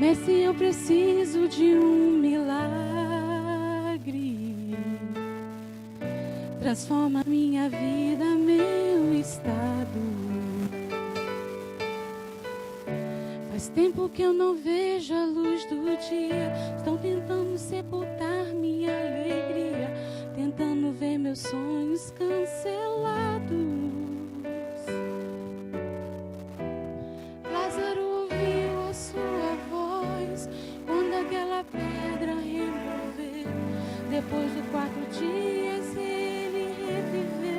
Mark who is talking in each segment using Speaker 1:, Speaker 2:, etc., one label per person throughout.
Speaker 1: Mestre, eu preciso de um milagre. Transforma minha vida, meu estado. Faz tempo que eu não vejo a luz do dia. Estão tentando sepultar minha alegria, tentando ver meus sonhos cancelados. Lázaro ouviu a sua voz quando aquela pedra removeu. Depois de 4 dias ele reviveu.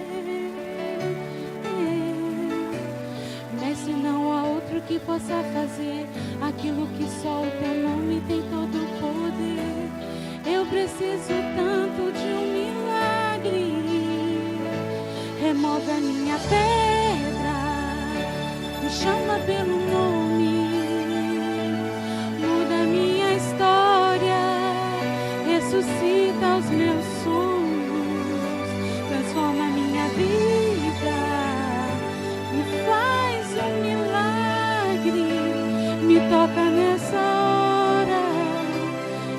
Speaker 1: Mestre, não há outro que possa fazer aquilo que só o teu nome tem todo o poder. Eu preciso tanto de um milagre. Remove a minha pedra, me chama pelo nome, muda a minha história, ressuscita os meus sonhos, transforma a minha vida, me faz um milagre, me toca nessa hora,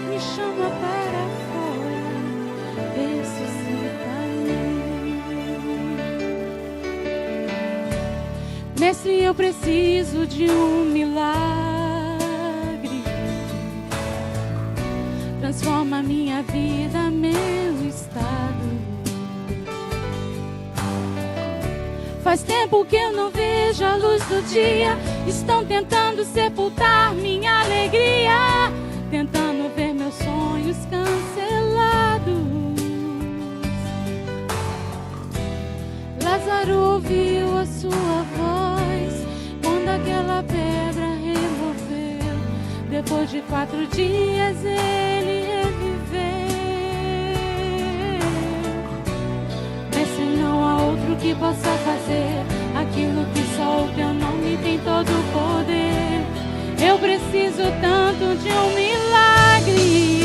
Speaker 1: me chama para fora, ressuscita-me. Mestre, eu preciso de um milagre. Transforma minha vida, meu estado. Faz tempo que eu não vejo a luz do dia. Estão tentando sepultar minha alegria, tentando ver meus sonhos cancelados. Lázaro ouviu a sua voz quando aquela pedra removeu. Depois de 4 dias ele reviveu. Mestre, não há outro que possa fazer aquilo que só o teu nome tem todo o poder. Eu preciso tanto de um milagre.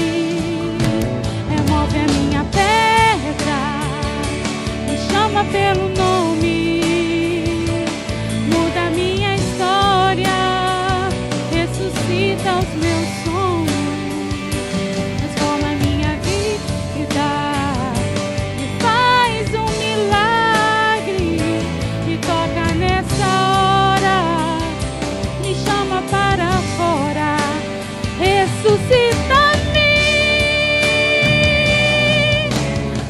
Speaker 1: Remove a minha pedra, me chama pelo nome, muda a minha história, ressuscita os meus sonhos, transforma a minha vida, me faz um milagre, me toca nessa hora, me chama para fora, ressuscita-me.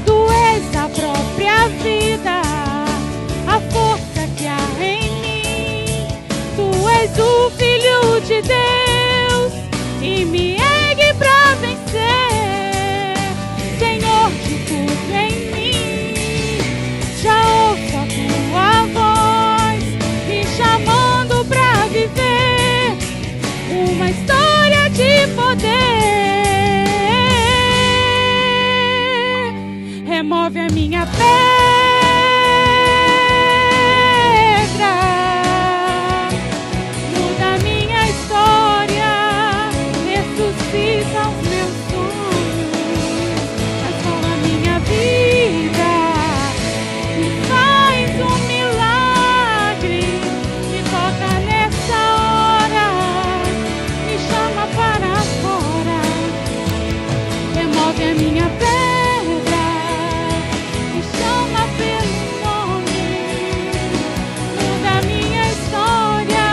Speaker 1: Tu és a própria vida, a força que há em mim. Tu és o Filho de Deus e me ergue pra vencer. Senhor de tudo em mim, já ouço a tua voz me chamando pra viver uma história de poder. Remove a minha pedra, muda a minha história, ressuscita os meus sonhos, transforma a minha vida, me faz um milagre, me toca nessa hora, me chama para fora, remove a minha pedra, me chama pelo nome, muda a minha história,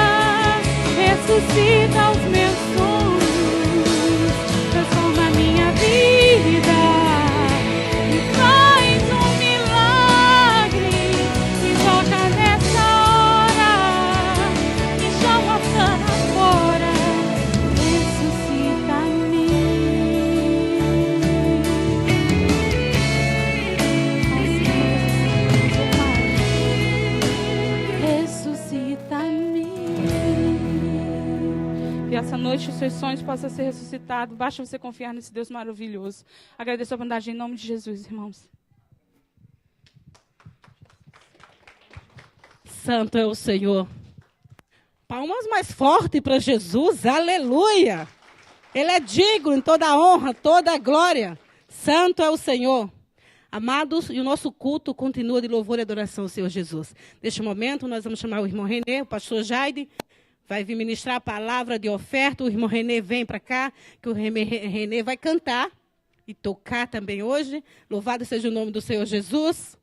Speaker 1: ressuscita os meus sonhos, transforma a minha vida, me faz um milagre, me toca nessa hora, me chama para fora, ressuscita-me. Ressuscita-me. Que essa noite os seus sonhos possam ser ressuscitados. Basta você confiar nesse Deus maravilhoso. Agradeço a bondade em nome de Jesus, irmãos.
Speaker 2: Santo é o Senhor. Palmas mais fortes para Jesus. Aleluia. Ele é digno em toda a honra, toda a glória. Santo é o Senhor. Amados, e o nosso culto continua de louvor e adoração ao Senhor Jesus. Neste momento, nós vamos chamar o irmão Renê, o pastor Jaide. vai vir ministrar a palavra de oferta. O irmão Renê vem para cá, que o Renê vai cantar e tocar também hoje. Louvado seja o nome do Senhor Jesus.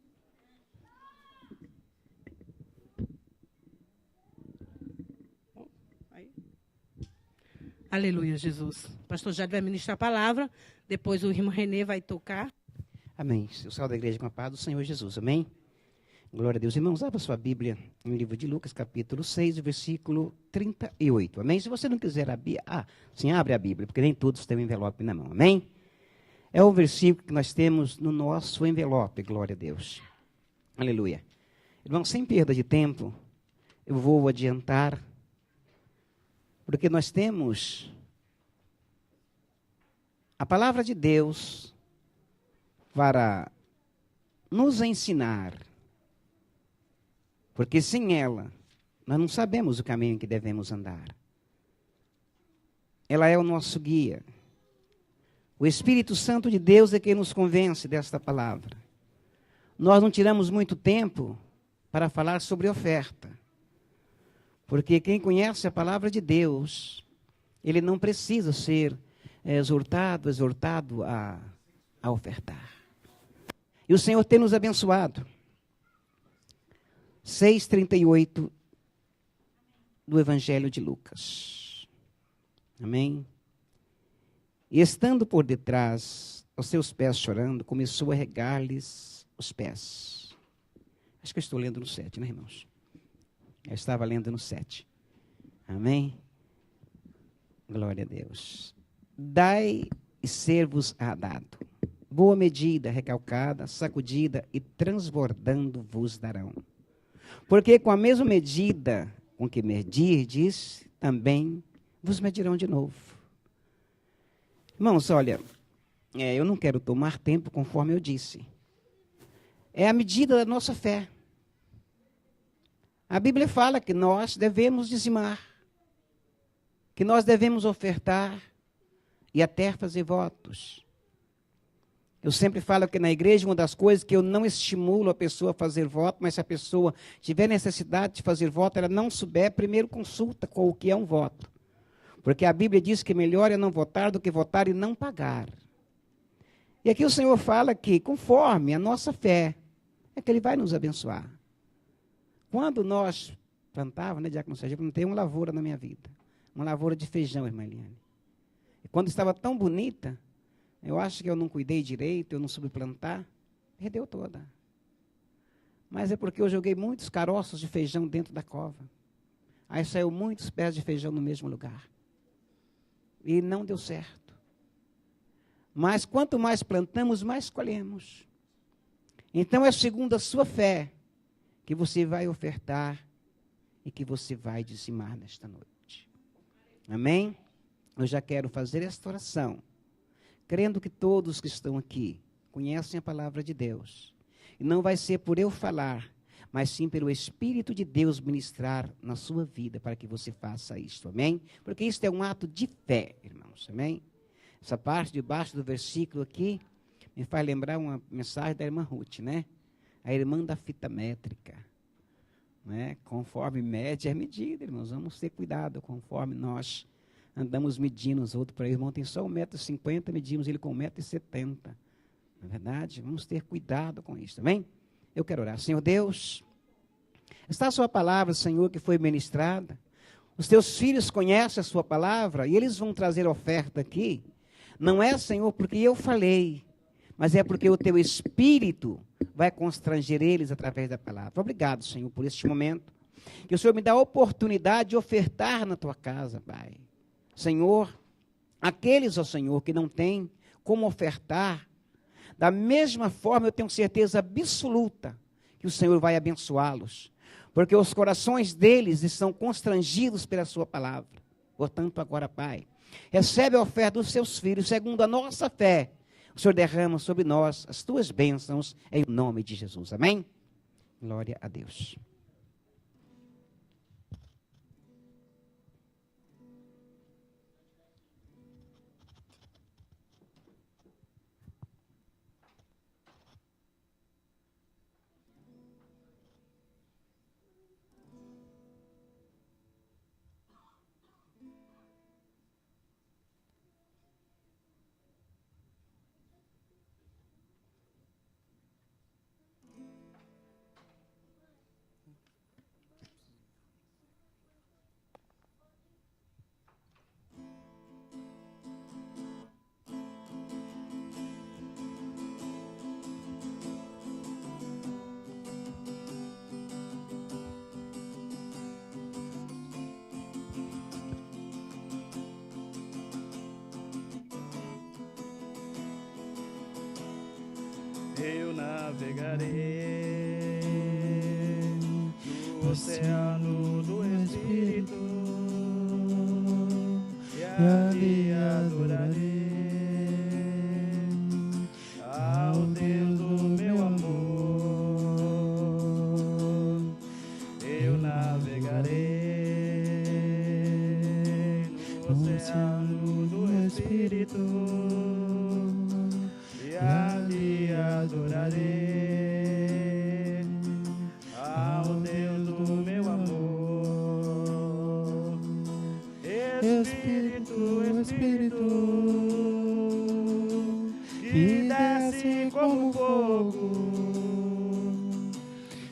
Speaker 2: Aleluia, Jesus. O pastor Jade vai ministrar a palavra, depois o irmão Renê vai tocar.
Speaker 3: Amém. Eu saio da igreja com a paz do Senhor Jesus. Amém. Glória a Deus. Irmãos, abra sua Bíblia no livro de Lucas, capítulo 6, versículo 38. Amém? Se você não quiser abrir, sim, abre a Bíblia, porque nem todos têm um envelope na mão. Amém? É o versículo que nós temos no nosso envelope. Glória a Deus. Aleluia. Irmãos, sem perda de tempo, eu vou adiantar, porque nós temos a palavra de Deus para nos ensinar, porque sem ela, nós não sabemos o caminho que devemos andar. Ela é o nosso guia. O Espírito Santo de Deus é quem nos convence desta palavra. Nós não tiramos muito tempo para falar sobre oferta, porque quem conhece a palavra de Deus, ele não precisa ser exortado a ofertar. E o Senhor tem nos abençoado. 6:38 do Evangelho de Lucas. Amém? E estando por detrás, aos seus pés chorando, começou a regar-lhes os pés. Acho que eu estou lendo no 7, né, irmãos? Eu estava lendo no 7. Amém? Glória a Deus. Dai e ser-vos-á dado. Boa medida, recalcada, sacudida e transbordando vos darão. Porque com a mesma medida com que medirdes, também vos medirão de novo. Irmãos, olha, eu não quero tomar tempo conforme eu disse. É a medida da nossa fé. A Bíblia fala que nós devemos dizimar, que nós devemos ofertar e até fazer votos. Eu sempre falo que na igreja uma das coisas que eu não estimulo a pessoa a fazer voto, mas se a pessoa tiver necessidade de fazer voto, ela não souber, primeiro consulta com o que é um voto. Porque a Bíblia diz que melhor é não votar do que votar e não pagar. E aqui o Senhor fala que conforme a nossa fé, é que Ele vai nos abençoar. Quando nós plantávamos, né, Diácono Sérgio, eu plantei uma lavoura na minha vida. Uma lavoura de feijão, irmã Eliane. E quando estava tão bonita, eu acho que eu não cuidei direito, eu não soube plantar, perdeu toda. Mas é porque eu joguei muitos caroços de feijão dentro da cova. Aí saiu muitos pés de feijão no mesmo lugar. E não deu certo. Mas quanto mais plantamos, mais colhemos. Então é segundo a sua fé que você vai ofertar e que você vai dizimar nesta noite. Amém? Eu já quero fazer esta oração, crendo que todos que estão aqui conhecem a palavra de Deus. E não vai ser por eu falar, mas sim pelo Espírito de Deus ministrar na sua vida para que você faça isto. Amém? Porque isso é um ato de fé, irmãos. Amém? Essa parte de baixo do versículo aqui me faz lembrar uma mensagem da irmã Ruth, né? A irmã da fita métrica. Né? Conforme mede é medida, irmãos. Vamos ter cuidado conforme nós andamos medindo os outros. Para o irmão tem só 1,50 m, medimos ele com 1,70 m. Não é verdade? Vamos ter cuidado com isso, amém? Eu quero orar. Senhor Deus, está a sua palavra, Senhor, que foi ministrada. Os teus filhos conhecem a sua palavra e eles vão trazer oferta aqui. Não é, Senhor, porque eu falei, mas é porque o teu Espírito vai constranger eles através da palavra. Obrigado, Senhor, por este momento. Que o Senhor me dá a oportunidade de ofertar na tua casa, Pai. Senhor, aqueles, ó Senhor, que não têm como ofertar, da mesma forma eu tenho certeza absoluta que o Senhor vai abençoá-los, porque os corações deles estão constrangidos pela sua palavra. Portanto, agora, Pai, recebe a oferta dos seus filhos, segundo a nossa fé. O Senhor derrama sobre nós as tuas bênçãos, em nome de Jesus. Amém? Glória a Deus.
Speaker 4: eu navegarei no oceano do Espírito e ali adorarei ao Deus do meu amor. Eu navegarei no oceano do Espírito e ali adorarei ao Deus do meu amor. Espírito, Espírito, que desce como fogo,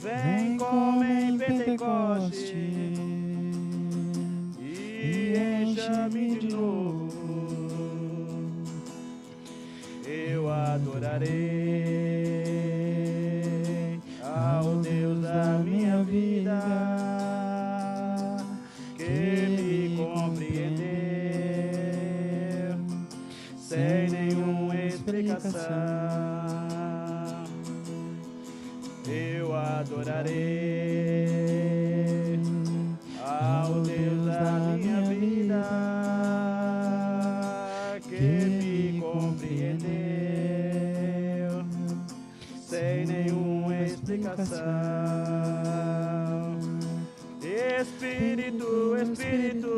Speaker 4: vem como em Pentecoste e encha-me de novo. Eu adorarei ao Deus da minha vida, que me compreendeu sem nenhuma explicação. Eu adorarei ao Deus da minha vida, que me compreendeu sem nenhuma explicação. Espírito, Espírito,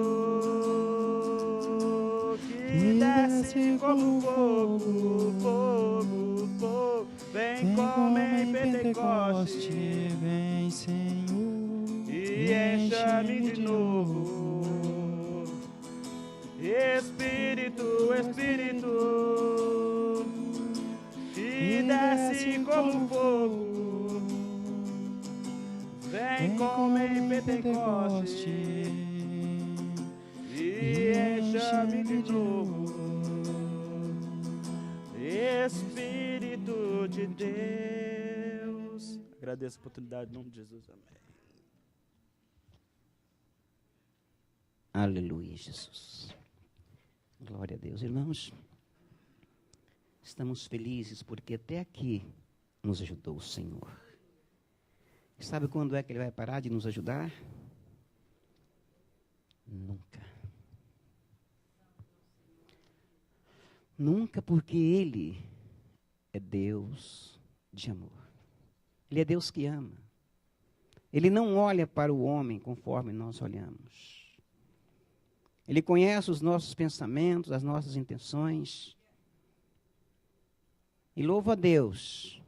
Speaker 4: que desce como fogo, fogo, fogo, vem como em Pentecoste,
Speaker 5: vem, Senhor,
Speaker 4: e encha-me de novo. Espírito, Espírito, que desce como fogo, vem como em Pentecoste e encha-me de novo. Espírito de Deus. Agradeço a oportunidade em nome de Jesus. Amém.
Speaker 3: Aleluia, Jesus. Glória a Deus, irmãos. Estamos felizes porque até aqui nos ajudou o Senhor. Sabe quando é que Ele vai parar de nos ajudar? Nunca. Nunca, porque Ele é Deus de amor. Ele é Deus que ama. Ele não olha para o homem conforme nós olhamos. Ele conhece os nossos pensamentos, as nossas intenções. E louvo a Deus.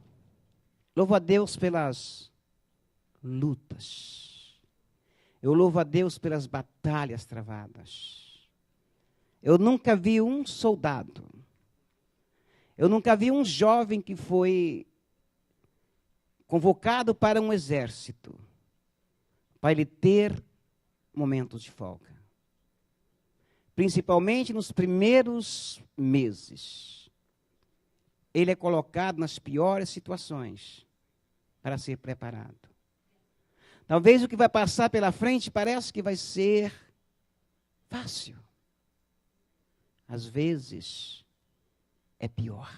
Speaker 3: Louvo a Deus pelas lutas. Eu louvo a Deus pelas batalhas travadas. Eu nunca vi um soldado. Eu nunca vi um jovem que foi convocado para um exército, para ele ter momentos de folga. Principalmente nos primeiros meses. Ele é colocado nas piores situações para ser preparado. Talvez o que vai passar pela frente parece que vai ser fácil. Às vezes é pior.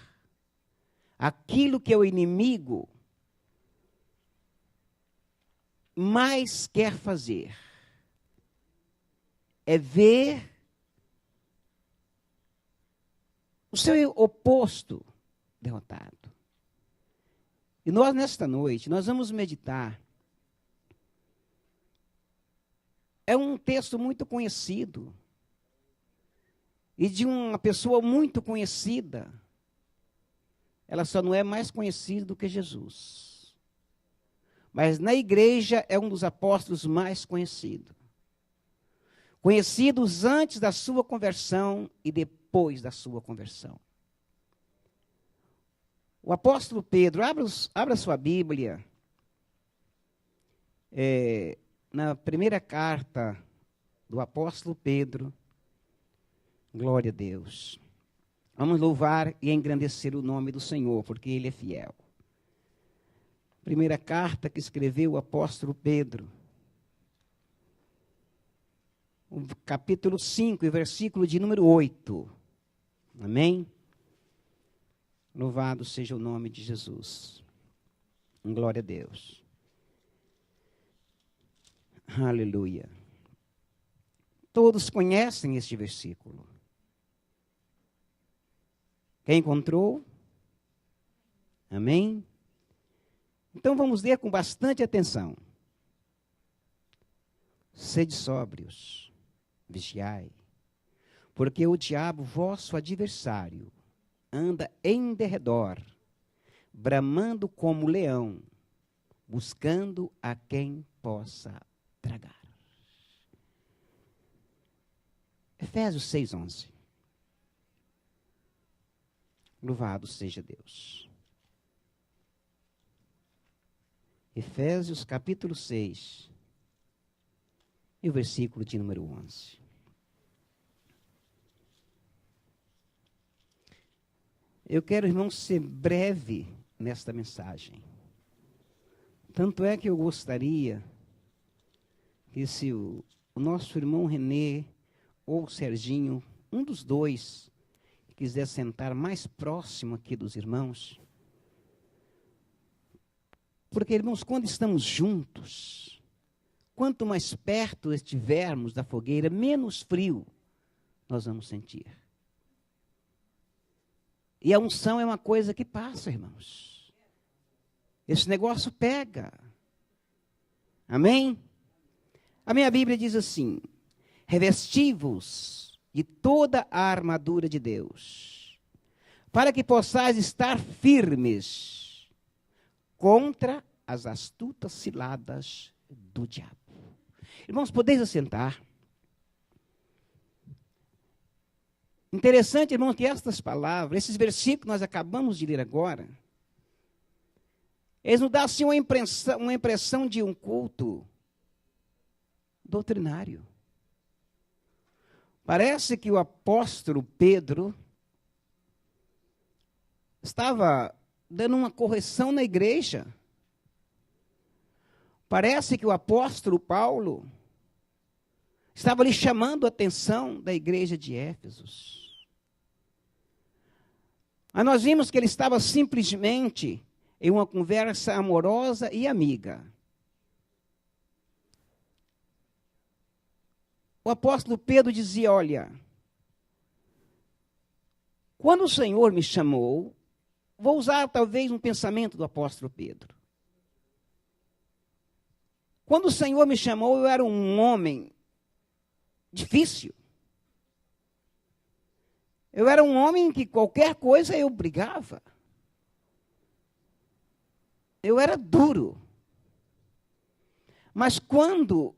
Speaker 3: Aquilo que é o inimigo mais quer fazer é ver o seu oposto derrotado. E nós, nesta noite, nós vamos meditar. É um texto muito conhecido. E de uma pessoa muito conhecida. Ela só não é mais conhecida do que Jesus. Mas na igreja é um dos apóstolos mais conhecidos. Conhecidos antes da sua conversão e depois da sua conversão. O apóstolo Pedro, abra sua Bíblia, na primeira carta do apóstolo Pedro. Glória a Deus. Vamos louvar e engrandecer o nome do Senhor, porque Ele é fiel. Primeira carta que escreveu o apóstolo Pedro. O capítulo 5, versículo de número 8. Amém? Louvado seja o nome de Jesus. Glória a Deus. Aleluia. Todos conhecem este versículo. Quem encontrou? Amém? Então vamos ler com bastante atenção. Sede sóbrios, vigiai, porque o diabo, vosso adversário, anda em derredor, bramando como leão, buscando a quem possa tragar. Efésios 6:11. Louvado seja Deus. Efésios capítulo 6, e o versículo de número 11. Eu quero, irmãos, ser breve nesta mensagem. Tanto é que eu gostaria que se o nosso irmão Renê ou o Serginho, um dos dois, quiser sentar mais próximo aqui dos irmãos. Porque, irmãos, quando estamos juntos, quanto mais perto estivermos da fogueira, menos frio nós vamos sentir. E a unção é uma coisa que passa, irmãos. Esse negócio pega. Amém? A minha Bíblia diz assim: revesti-vos de toda a armadura de Deus, para que possais estar firmes contra as astutas ciladas do diabo. Irmãos, podeis assentar. Interessante, irmãos, que estas palavras, esses versículos que nós acabamos de ler agora, eles nos dão assim uma impressão de um culto doutrinário. Parece que o apóstolo Pedro estava dando uma correção na igreja. Parece que o apóstolo Paulo estava lhe chamando a atenção da igreja de Éfeso. Mas nós vimos que ele estava simplesmente em uma conversa amorosa e amiga. O apóstolo Pedro dizia: olha, quando o Senhor me chamou, vou usar talvez um pensamento do apóstolo Pedro. Quando o Senhor me chamou, eu era um homem difícil. Eu era um homem que qualquer coisa eu brigava. Eu era duro. Mas quando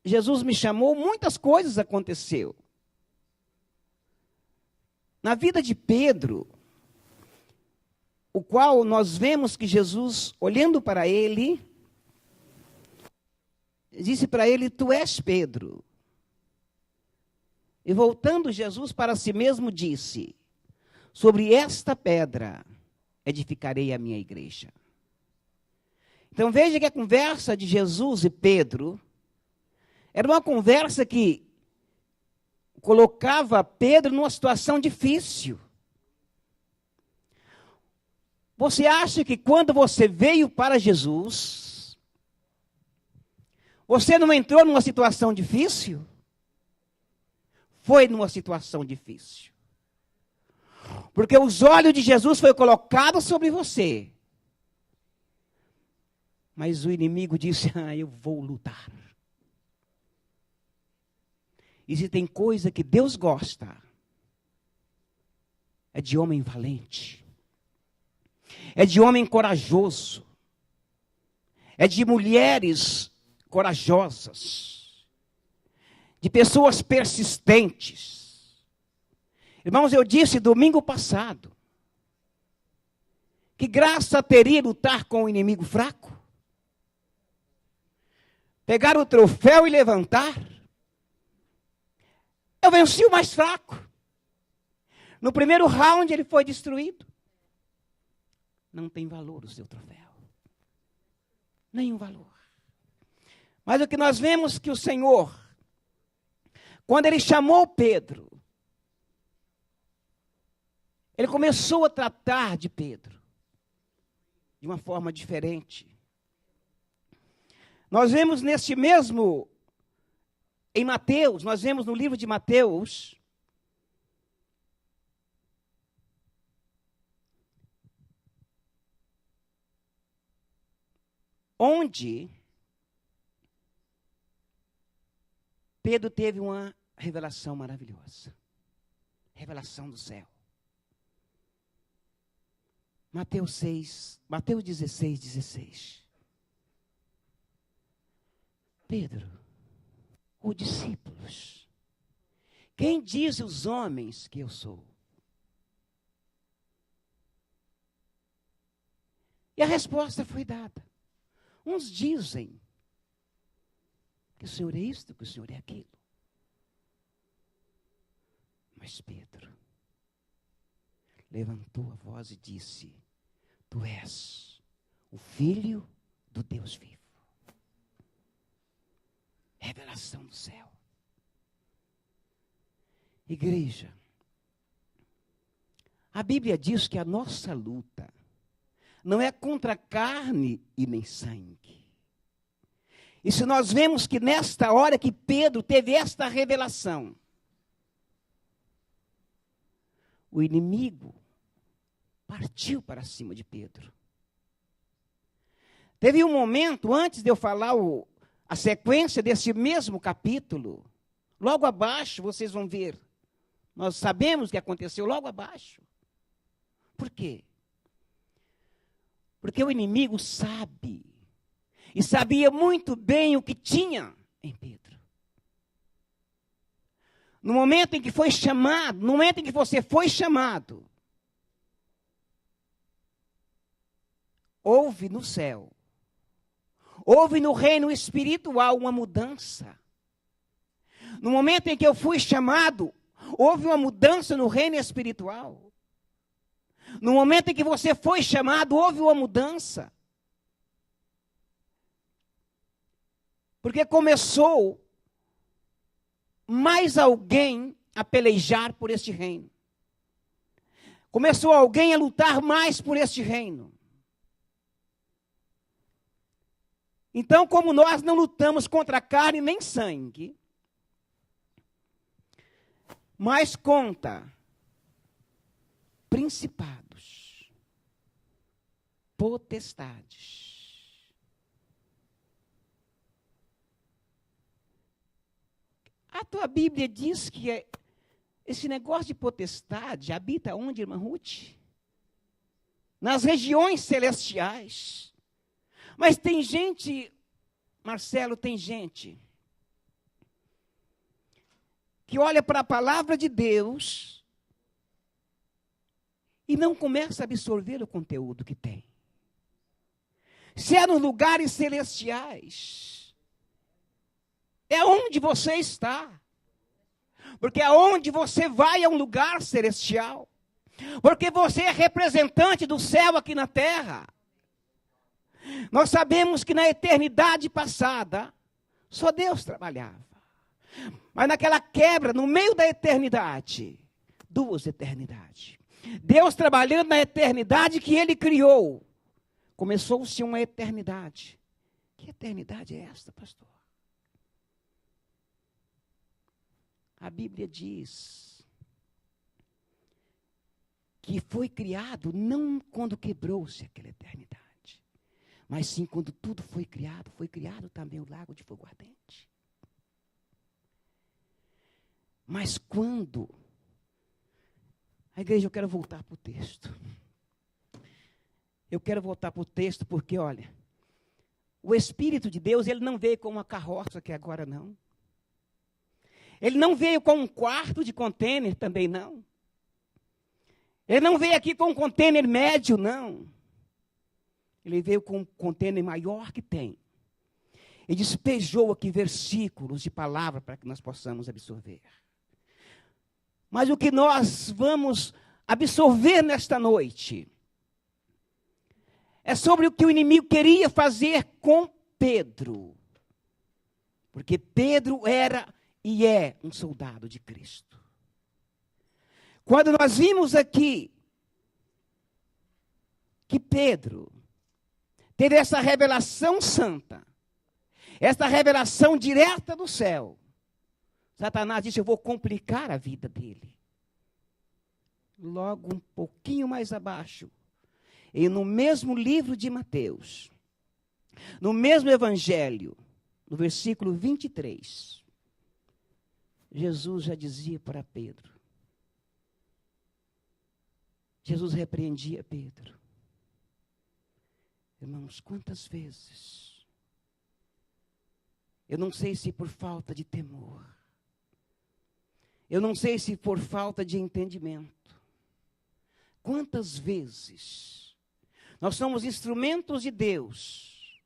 Speaker 3: Jesus me chamou, muitas coisas aconteceram. Na vida de Pedro, o qual nós vemos que Jesus, olhando para ele, disse para ele: tu és Pedro. E voltando Jesus para si mesmo disse: sobre esta pedra edificarei a minha igreja. Então veja que a conversa de Jesus e Pedro era uma conversa que colocava Pedro numa situação difícil. Você acha que quando você veio para Jesus, você não entrou numa situação difícil? Foi numa situação difícil. Porque os olhos de Jesus foram colocados sobre você. Mas o inimigo disse: eu vou lutar. E se tem coisa que Deus gosta, é de homem valente. É de homem corajoso. É de mulheres corajosas. De pessoas persistentes. Irmãos, eu disse domingo passado que graça teria lutar com o inimigo fraco. Pegar o troféu e levantar. Eu venci o mais fraco. No primeiro round ele foi destruído. Não tem valor o seu troféu. Nenhum valor. Mas o que nós vemos que o Senhor, quando ele chamou Pedro, ele começou a tratar de Pedro de uma forma diferente. Nós vemos neste mesmo, em Mateus, nós vemos no livro de Mateus, onde Pedro teve uma revelação maravilhosa. Revelação do céu. Mateus 16, 16. Pedro, os discípulos, quem diz os homens que eu sou? E a resposta foi dada. Uns dizem que o Senhor é isto, que o Senhor é aquilo. Mas Pedro levantou a voz e disse: Tu és o Filho do Deus vivo. Revelação do céu. Igreja, a Bíblia diz que a nossa luta não é contra carne e nem sangue. E se nós vemos que nesta hora que Pedro teve esta revelação, o inimigo partiu para cima de Pedro. Teve um momento, antes de eu falar a sequência desse mesmo capítulo, logo abaixo vocês vão ver. Nós sabemos o que aconteceu logo abaixo. Por quê? Porque o inimigo sabe, e sabia muito bem o que tinha em Pedro. No momento em que foi chamado, no momento em que você foi chamado, houve no céu, houve no reino espiritual uma mudança. No momento em que eu fui chamado, houve uma mudança no reino espiritual. No momento em que você foi chamado, houve uma mudança. Porque começou mais alguém a pelejar por este reino. Começou alguém a lutar mais por este reino. Então, como nós não lutamos contra carne nem sangue, mas contra principados, potestades. A tua Bíblia diz que esse negócio de potestade habita onde, irmã Ruth? Nas regiões celestiais. Mas tem gente, Marcelo, tem gente que olha para a palavra de Deus e não começa a absorver o conteúdo que tem. Se é nos lugares celestiais, é onde você está. Porque aonde você vai é um lugar celestial. Porque você é representante do céu aqui na terra. Nós sabemos que na eternidade passada, só Deus trabalhava. Mas naquela quebra, no meio da eternidade, duas eternidades. Deus trabalhando na eternidade que Ele criou. Começou-se uma eternidade. Que eternidade é esta, pastor? A Bíblia diz que foi criado não quando quebrou-se aquela eternidade, mas sim quando tudo foi criado também o lago de fogo ardente. Mas quando... A igreja, eu quero voltar para o texto. Eu quero voltar para o texto porque, olha, o Espírito de Deus, ele não veio com uma carroça que agora não. Ele não veio com um quarto de contêiner também não. Ele não veio aqui com um contêiner médio, não. Ele veio com um contêiner maior que tem. E despejou aqui versículos de palavra para que nós possamos absorver. Mas o que nós vamos absorver nesta noite é sobre o que o inimigo queria fazer com Pedro. Porque Pedro era e é um soldado de Cristo. Quando nós vimos aqui que Pedro teve essa revelação santa, essa revelação direta do céu, Satanás disse: eu vou complicar a vida dele. Logo um pouquinho mais abaixo, e no mesmo livro de Mateus, no mesmo evangelho, no versículo 23, Jesus já dizia para Pedro, Jesus repreendia Pedro. Irmãos, quantas vezes, eu não sei se por falta de temor, eu não sei se por falta de entendimento, quantas vezes nós somos instrumentos de Deus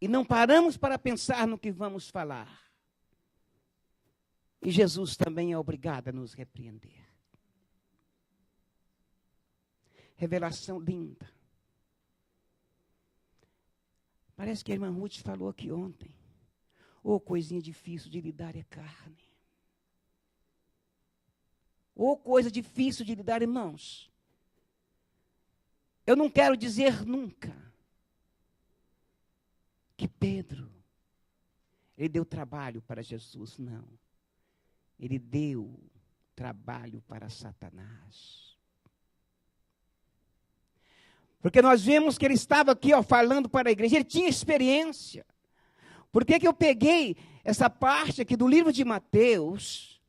Speaker 3: e não paramos para pensar no que vamos falar. E Jesus também é obrigado a nos repreender. Revelação linda. Parece que a irmã Ruth falou aqui ontem. Ô, coisinha difícil de lidar é carne. Ô, coisa difícil de lidar, irmãos. Eu não quero dizer nunca que Pedro, ele deu trabalho para Jesus, não. Ele deu trabalho para Satanás. Porque nós vemos que ele estava aqui, falando para a igreja, ele tinha experiência. Por que eu peguei essa parte aqui do livro de Mateus,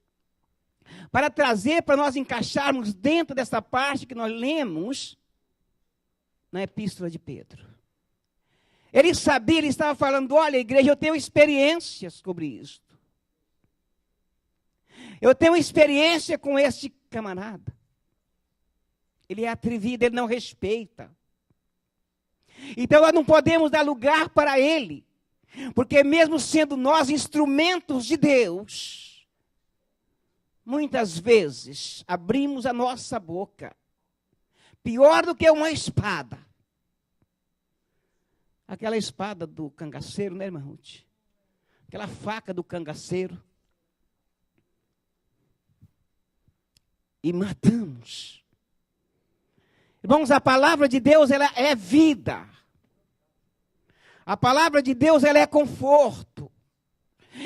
Speaker 3: para trazer, para nós encaixarmos dentro dessa parte que nós lemos na epístola de Pedro. Ele sabia, ele estava falando: olha, igreja, eu tenho experiências sobre isso. Eu tenho experiência com este camarada. Ele é atrevido, ele não respeita. Então nós não podemos dar lugar para ele. Porque mesmo sendo nós instrumentos de Deus, muitas vezes abrimos a nossa boca. Pior do que uma espada. Aquela espada do cangaceiro, né, irmã Ruth? Aquela faca do cangaceiro. E matamos. Irmãos, a palavra de Deus, ela é vida. A palavra de Deus, ela é conforto.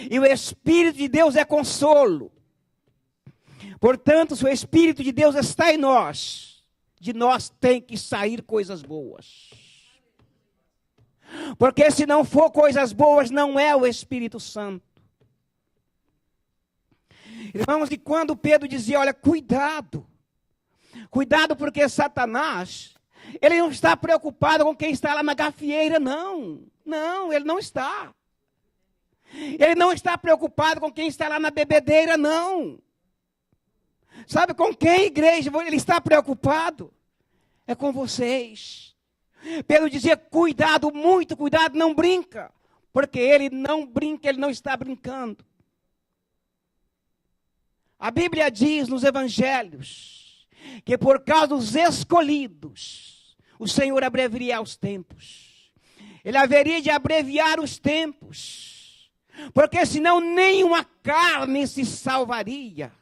Speaker 3: E o Espírito de Deus é consolo. Portanto, se o Espírito de Deus está em nós, de nós tem que sair coisas boas. Porque se não for coisas boas, não é o Espírito Santo. Irmãos, e quando Pedro dizia: olha, cuidado. Cuidado, porque Satanás, ele não está preocupado com quem está lá na gafieira, não. Não, ele não está. Ele não está preocupado com quem está lá na bebedeira, não. Sabe com quem, igreja, ele está preocupado? É com vocês. Pedro dizia: cuidado, muito cuidado, não brinca. Porque ele não brinca, ele não está brincando. A Bíblia diz nos evangelhos que por causa dos escolhidos, o Senhor abreviaria os tempos. Ele haveria de abreviar os tempos. Porque senão nenhuma carne se salvaria.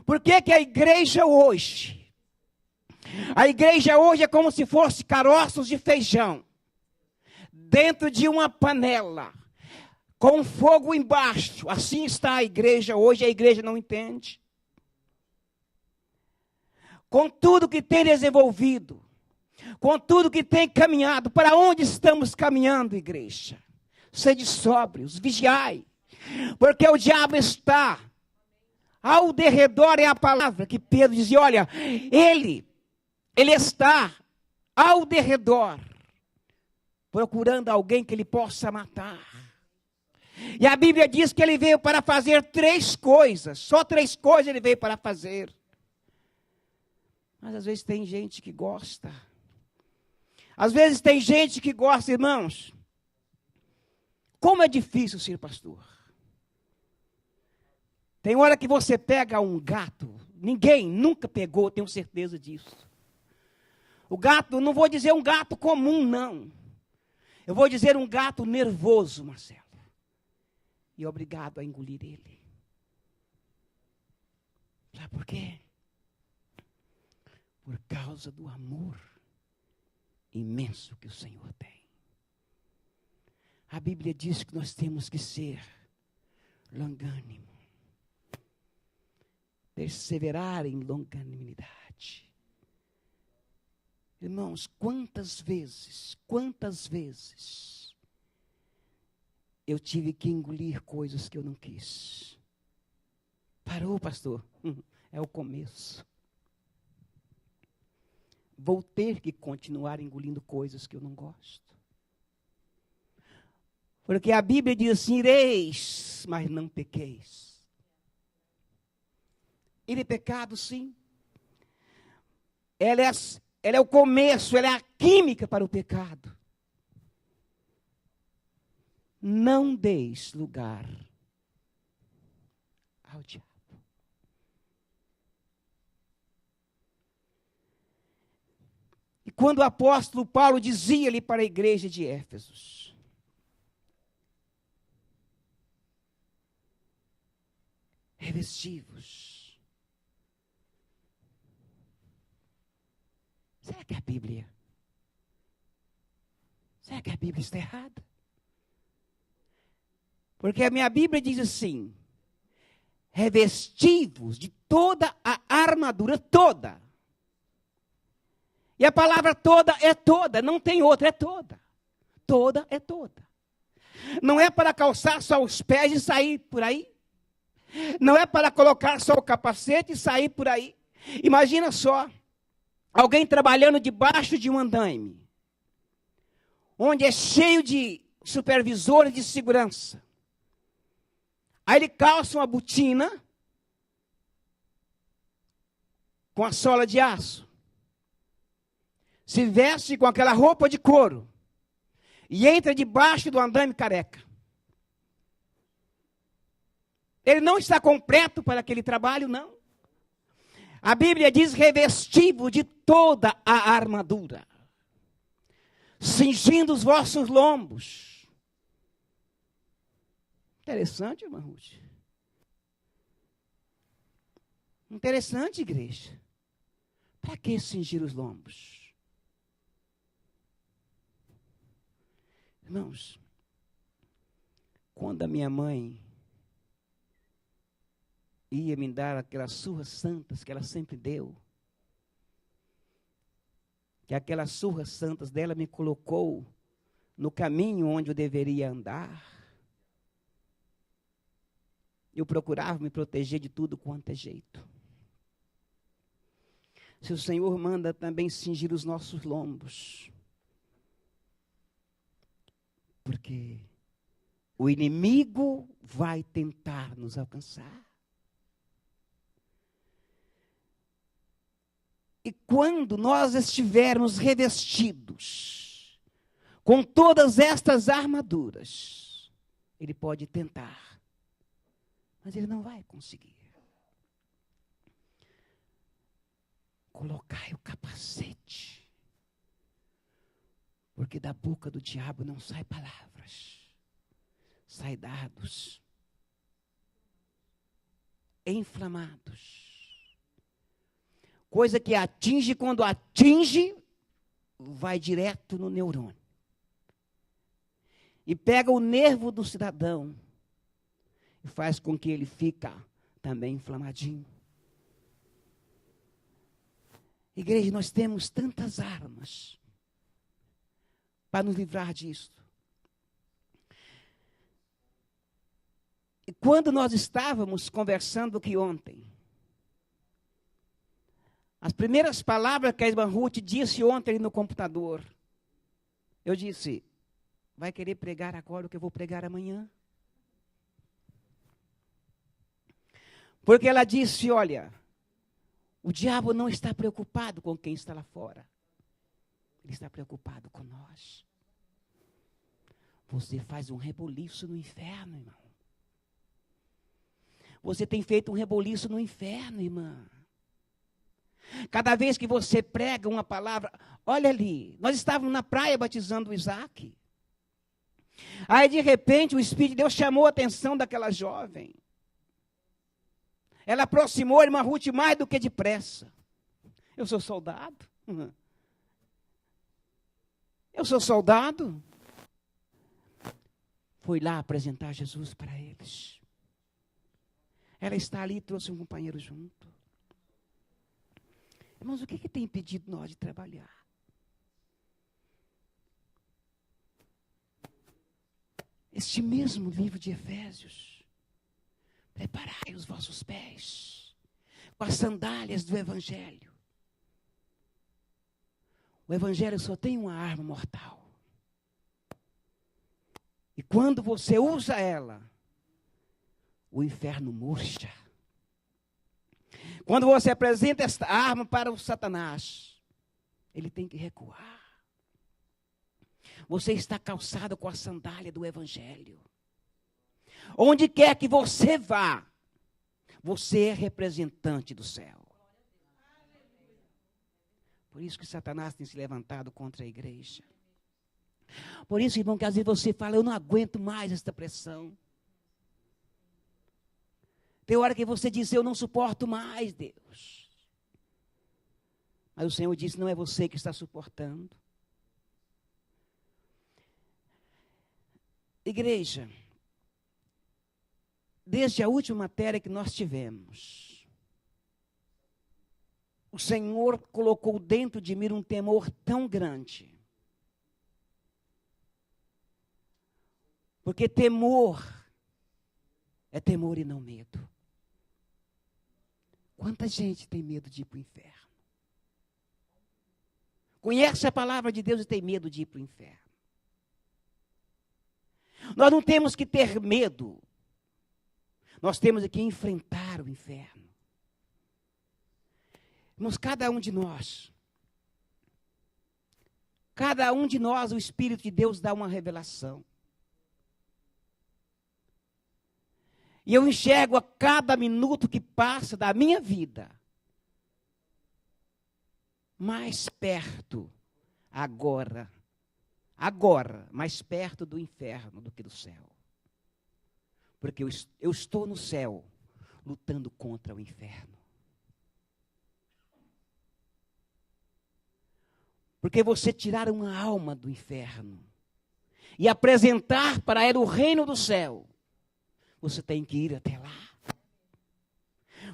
Speaker 3: Por que que a igreja hoje é como se fosse caroços de feijão, dentro de uma panela, com fogo embaixo. Assim está a igreja hoje, a igreja não entende. Com tudo que tem desenvolvido, com tudo que tem caminhado, para onde estamos caminhando, igreja? Sede sóbrios, vigiai, porque o diabo está ao derredor, é a palavra que Pedro dizia: olha, ele está ao derredor, procurando alguém que ele possa matar. E a Bíblia diz que ele veio para fazer 3 coisas, só 3 coisas ele veio para fazer. Mas às vezes tem gente que gosta. Às vezes tem gente que gosta, irmãos. Como é difícil ser pastor. Tem hora que você pega um gato. Ninguém nunca pegou, tenho certeza disso. O gato, não vou dizer um gato comum, não. Eu vou dizer um gato nervoso, Marcelo. E obrigado a engolir ele. Sabe por quê? por causa do amor imenso que o Senhor tem. A Bíblia diz que nós temos que ser longânimo, perseverar em longanimidade. Irmãos, quantas vezes eu tive que engolir coisas que eu não quis. Parou, pastor? É o começo. Vou ter que continuar engolindo coisas que eu não gosto. Porque a Bíblia diz assim: ireis, mas não pequeis. Ele é pecado, sim. Ela é o começo, ela é a química para o pecado. Não deis lugar ao diabo. E quando o apóstolo Paulo dizia-lhe para a igreja de Éfeso: revestivos. Será que a Bíblia está errada? Porque a minha Bíblia diz assim: revestivos de toda a armadura toda. E a palavra toda é toda, não tem outra, é toda. Toda é toda. Não é para calçar só os pés e sair por aí. Não é para colocar só o capacete e sair por aí. Imagina só, alguém trabalhando debaixo de um andaime, onde é cheio de supervisores de segurança. Aí ele calça uma botina com a sola de aço. Se veste com aquela roupa de couro e entra debaixo do andaime careca. Ele não está completo para aquele trabalho, não. A Bíblia diz: revestivo de toda a armadura, cingindo os vossos lombos. Interessante, irmã Ruth. Interessante, igreja. Para que cingir os lombos? Irmãos, quando a minha mãe ia me dar aquelas surras santas que ela sempre deu, que aquelas surras santas dela me colocou no caminho onde eu deveria andar, eu procurava me proteger de tudo quanto é jeito. Se o Senhor manda também cingir os nossos lombos, porque o inimigo vai tentar nos alcançar. E quando nós estivermos revestidos com todas estas armaduras, ele pode tentar, mas ele não vai conseguir. Colocai o capacete. Porque da boca do diabo não sai palavras, sai dardos inflamados. Coisa que atinge, quando atinge, vai direto no neurônio. E pega o nervo do cidadão e faz com que ele fique também inflamadinho. Igreja, nós temos tantas armas para nos livrar disso. E quando nós estávamos conversando aqui ontem, as primeiras palavras que a irmã Ruth disse ontem no computador, eu disse: vai querer pregar agora o que eu vou pregar amanhã? Porque ela disse: olha, o diabo não está preocupado com quem está lá fora. Ele está preocupado com nós. Você faz um reboliço no inferno, irmão. Você tem feito um reboliço no inferno, irmã. Cada vez que você prega uma palavra, olha ali, nós estávamos na praia batizando o Isaac. Aí, de repente, o Espírito de Deus chamou a atenção daquela jovem. Ela aproximou a irmã Ruth mais do que depressa. Eu sou soldado. Eu sou soldado. Foi lá apresentar Jesus para eles. Ela está ali e trouxe um companheiro junto. Irmãos, o que tem impedido nós de trabalhar? Este mesmo livro de Efésios. Preparai os vossos pés com as sandálias do Evangelho. O Evangelho só tem uma arma mortal. E quando você usa ela, o inferno murcha. Quando você apresenta esta arma para o Satanás, ele tem que recuar. Você está calçado com a sandália do Evangelho. Onde quer que você vá, você é representante do céu. Por isso que Satanás tem se levantado contra a igreja. Por isso, irmão, que às vezes você fala, eu não aguento mais esta pressão. Tem hora que você diz, eu não suporto mais, Deus. Mas o Senhor disse, não é você que está suportando. Igreja, desde a última matéria que nós tivemos, o Senhor colocou dentro de mim um temor tão grande. Porque temor é temor e não medo. Quanta gente tem medo de ir para o inferno? Conhece a palavra de Deus e tem medo de ir para o inferno. Nós não temos que ter medo. Nós temos que enfrentar o inferno. Irmãos, cada um de nós, o Espírito de Deus dá uma revelação. E eu enxergo a cada minuto que passa da minha vida, mais perto, agora, mais perto do inferno do que do céu. Porque eu estou no céu, lutando contra o inferno. Porque você tirar uma alma do inferno e apresentar para ela o reino do céu, você tem que ir até lá.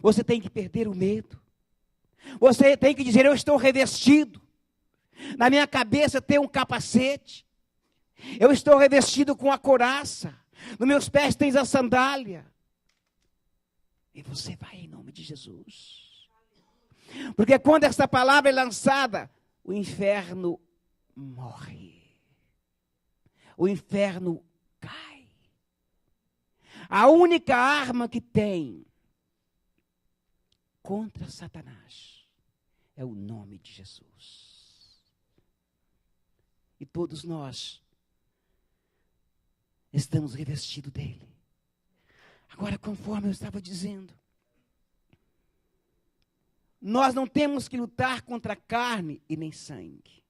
Speaker 3: Você tem que perder o medo. Você tem que dizer, eu estou revestido. Na minha cabeça tem um capacete. Eu estou revestido com a couraça. Nos meus pés tens a sandália. E você vai em nome de Jesus. Porque quando essa palavra é lançada, o inferno morre. O inferno cai. A única arma que tem contra Satanás é o nome de Jesus. E todos nós estamos revestidos dele. Agora, conforme eu estava dizendo, nós não temos que lutar contra carne e nem sangue.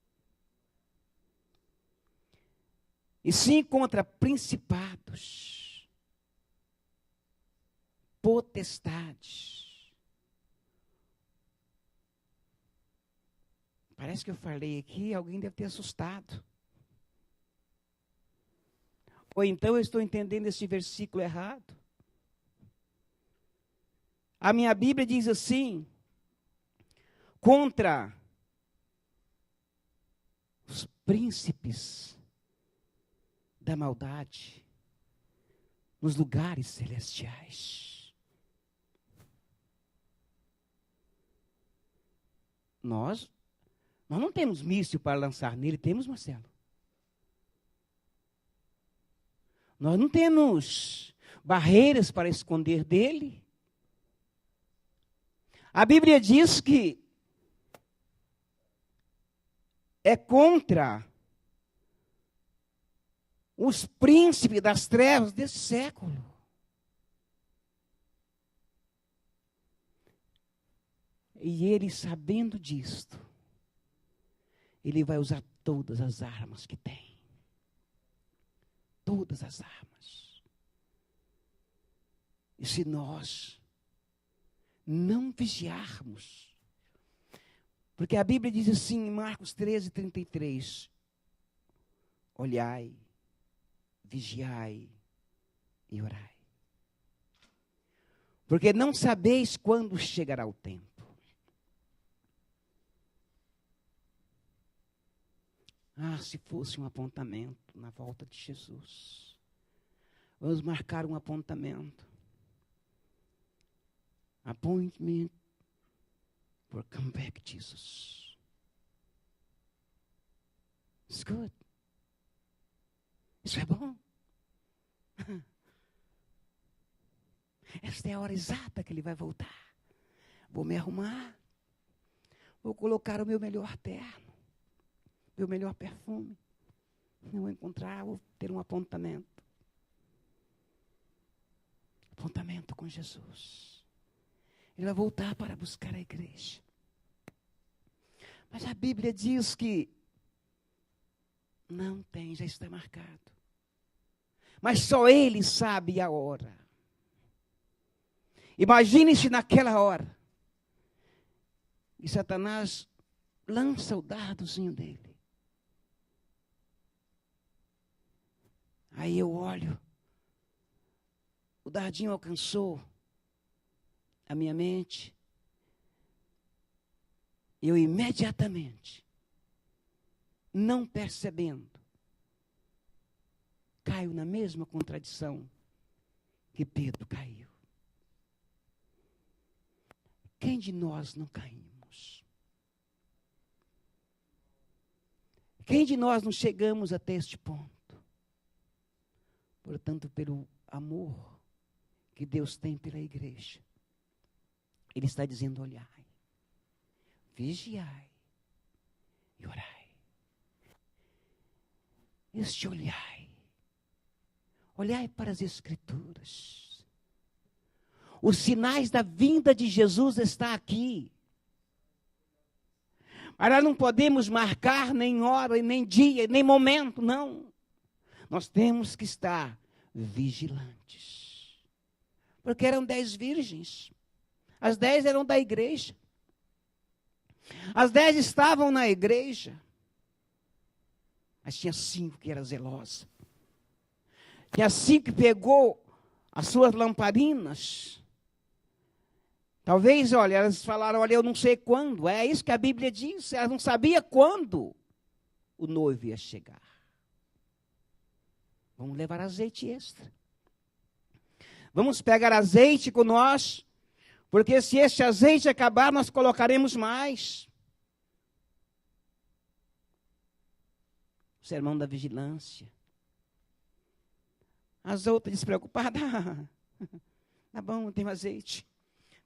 Speaker 3: E sim contra principados, potestades. Parece que eu falei aqui, alguém deve ter assustado. Ou então eu estou entendendo esse versículo errado. A minha Bíblia diz assim, contra os príncipes da maldade nos lugares celestiais. Nós não temos míssil para lançar nele, temos, Marcelo? Nós não temos barreiras para esconder dele. A Bíblia diz que é contra os príncipes das trevas desse século. E ele, sabendo disto, ele vai usar todas as armas que tem. Todas as armas. E se nós não vigiarmos, Porque a Bíblia diz assim, em Marcos 13:33, olhai, vigiai e orai. Porque não sabeis quando chegará o tempo. Ah, se fosse um apontamento na volta de Jesus. Vamos marcar um apontamento. Appointment for come back, Jesus. It's good. Isso é bom. Esta é a hora exata que ele vai voltar. Vou me arrumar. Vou colocar o meu melhor terno. Meu melhor perfume. Eu vou encontrar, vou ter um apontamento. Apontamento com Jesus. Ele vai voltar para buscar a igreja. Mas a Bíblia diz que não tem, já está marcado. Mas só Ele sabe a hora. Imagine-se naquela hora. E Satanás lança o dardozinho dele. Aí eu olho. O dardinho alcançou a minha mente. Eu imediatamente, não percebendo, caio na mesma contradição que Pedro caiu. Quem de nós não caímos? Quem de nós não chegamos até este ponto? Portanto, pelo amor que Deus tem pela igreja, Ele está dizendo, olhai, vigiai e orai. Este olhai. Olhai para as Escrituras. Os sinais da vinda de Jesus estão aqui. Mas nós não podemos marcar nem hora, nem dia, nem momento, não. Nós temos que estar vigilantes. Porque eram 10 virgens. As 10 eram da igreja. As 10 estavam na igreja. Mas tinha 5 que eram zelosas. Tinha 5 que pegou as suas lamparinas. Talvez, olha, elas falaram, olha, eu não sei quando. É isso que a Bíblia diz. Elas não sabiam quando o noivo ia chegar. Vamos levar azeite extra. Vamos pegar azeite com nós, porque se este azeite acabar, nós colocaremos mais. O sermão da vigilância. As outras despreocupadas, tá bom, tem azeite.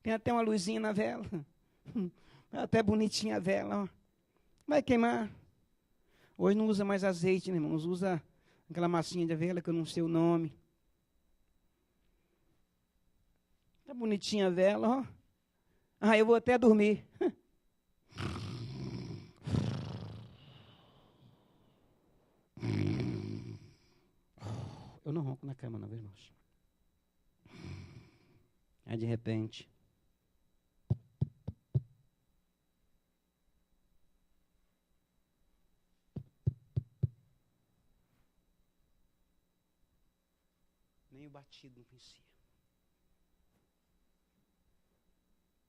Speaker 3: Tem até uma luzinha na vela. Até bonitinha a vela, ó. Vai queimar. Hoje não usa mais azeite, né, irmãos? Usa aquela massinha de vela que eu não sei o nome. Tá bonitinha a vela, ó. Ah, eu vou até dormir. Eu não ronco na cama, não, viu, irmãos? Aí, de repente, nem o batido não conhecia.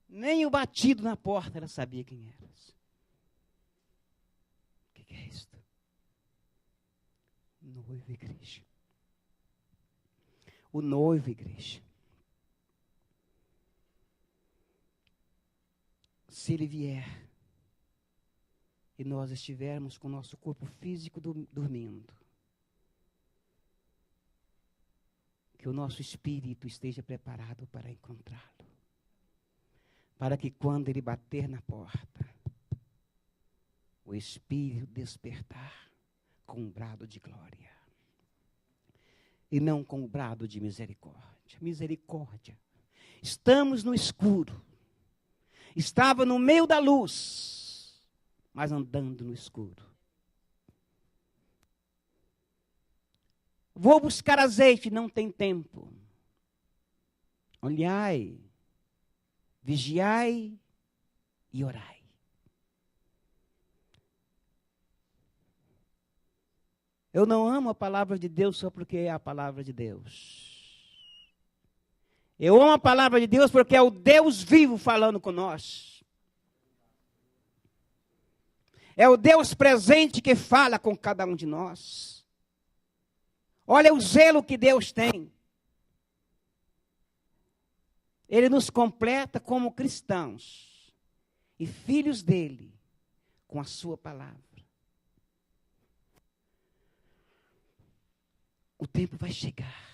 Speaker 3: Nem o batido na porta ela sabia quem eras. O que é isto? Noivo, igreja. O noivo, igreja. Se ele vier e nós estivermos com o nosso corpo físico dormindo, que o nosso espírito esteja preparado para encontrá-lo. Para que quando ele bater na porta, o espírito despertar com um brado de glória. E não com um brado de misericórdia. Misericórdia. Estamos no escuro. Estava no meio da luz, mas andando no escuro. Vou buscar azeite, não tem tempo. Olhai, vigiai e orai. Eu não amo a palavra de Deus só porque é a palavra de Deus. Eu amo a palavra de Deus porque é o Deus vivo falando com nós. É o Deus presente que fala com cada um de nós. Olha o zelo que Deus tem. Ele nos completa como cristãos e filhos dele com a sua palavra. O tempo vai chegar.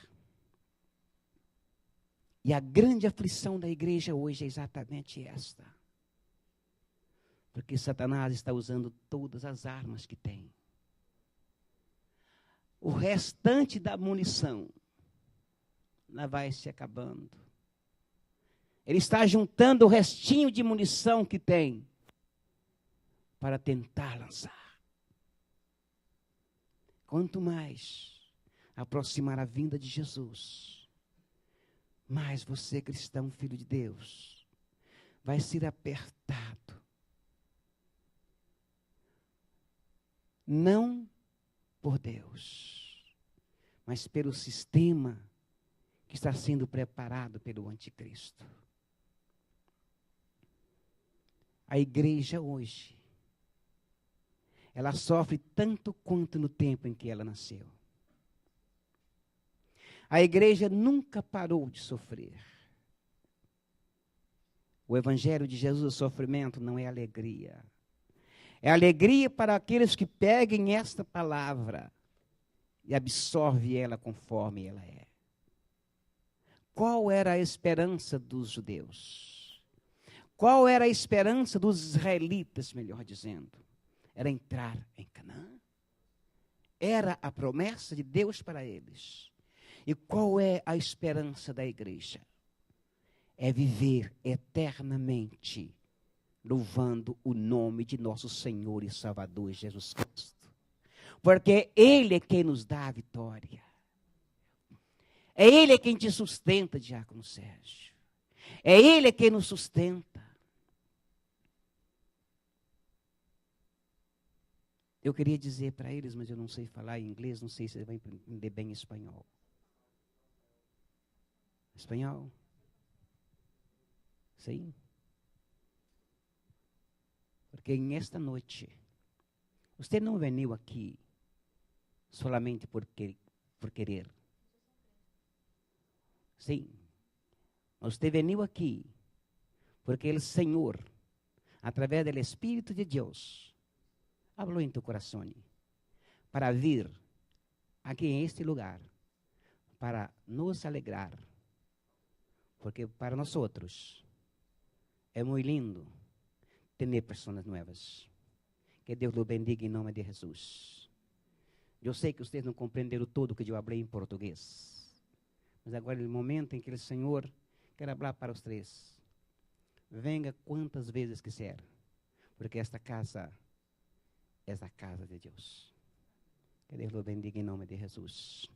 Speaker 3: E a grande aflição da igreja hoje é exatamente esta. Porque Satanás está usando todas as armas que tem. O restante da munição vai se acabando. Ele está juntando o restinho de munição que tem para tentar lançar. Quanto mais aproximar a vinda de Jesus, mais você, cristão, filho de Deus, vai ser apertado. Não por Deus, mas pelo sistema que está sendo preparado pelo anticristo. A igreja hoje, ela sofre tanto quanto no tempo em que ela nasceu. A igreja nunca parou de sofrer. O evangelho de Jesus, o sofrimento, não é alegria. É alegria para aqueles que peguem esta palavra e absorvem ela conforme ela é. Qual era a esperança dos judeus? Qual era a esperança dos israelitas, melhor dizendo? Era entrar em Canaã. Era a promessa de Deus para eles. E qual é a esperança da igreja? É viver eternamente louvando o nome de nosso Senhor e Salvador Jesus Cristo. Porque Ele é quem nos dá a vitória. É Ele quem te sustenta, Diácono Sérgio. É Ele quem nos sustenta. Eu queria dizer para eles, mas eu não sei falar em inglês, não sei se eles vão entender bem espanhol. Espanhol? Sim. Porque nesta noite, você não veio aqui solamente por querer. Sim. Você veio aqui porque o Senhor, através do Espírito de Deus, falou em tu coração para vir aqui em este lugar, para nos alegrar. Porque para nós outros é muito lindo ter pessoas novas. Que Deus o bendiga em nome de Jesus. Eu sei que vocês não compreenderam tudo que eu falei em português. Mas agora é o momento em que o Senhor quer falar para os três. Venga quantas vezes quiser. Porque esta casa é a casa de Deus. Que Deus o bendiga em nome de Jesus.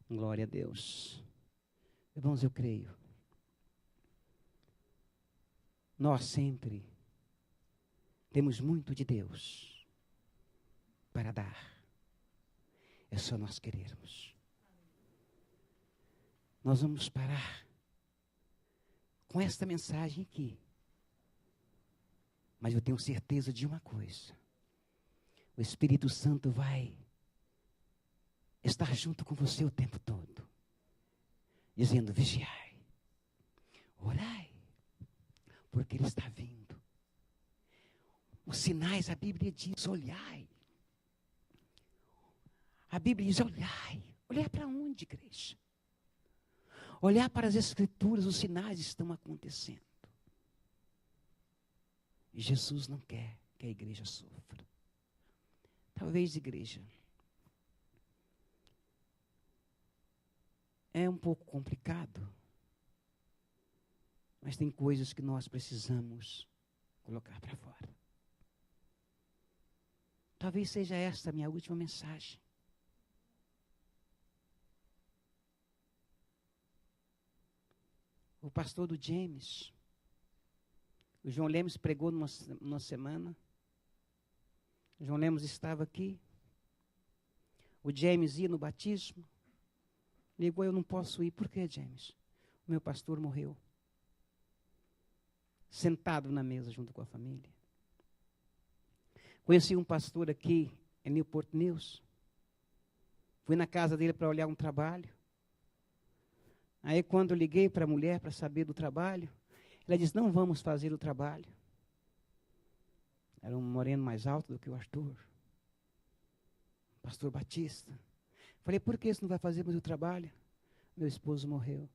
Speaker 3: Glória a Deus. Irmãos, eu creio. Nós sempre temos muito de Deus para dar. É só nós querermos. Nós vamos parar com esta mensagem aqui. Mas eu tenho certeza de uma coisa. O Espírito Santo vai estar junto com você o tempo todo. Dizendo, vigiai, orai, porque Ele está vindo. Os sinais, a Bíblia diz, olhai. A Bíblia diz, olhai. Olhar para onde, igreja? Olhar para as Escrituras, os sinais estão acontecendo. E Jesus não quer que a igreja sofra. Talvez, igreja, é um pouco complicado, mas tem coisas que nós precisamos colocar para fora. Talvez seja esta a minha última mensagem. O pastor do James, o João Lemos pregou numa semana. O João Lemos estava aqui. O James ia no batismo. Ligou, eu não posso ir. Por quê, James? O meu pastor morreu. Sentado na mesa junto com a família. Conheci um pastor aqui em Newport News. Fui na casa dele para olhar um trabalho. Aí quando eu liguei para a mulher para saber do trabalho, ela disse, não vamos fazer o trabalho. Era um moreno mais alto do que o Arthur. Pastor Batista. Falei, por que você não vai fazer mais o trabalho? Meu esposo morreu.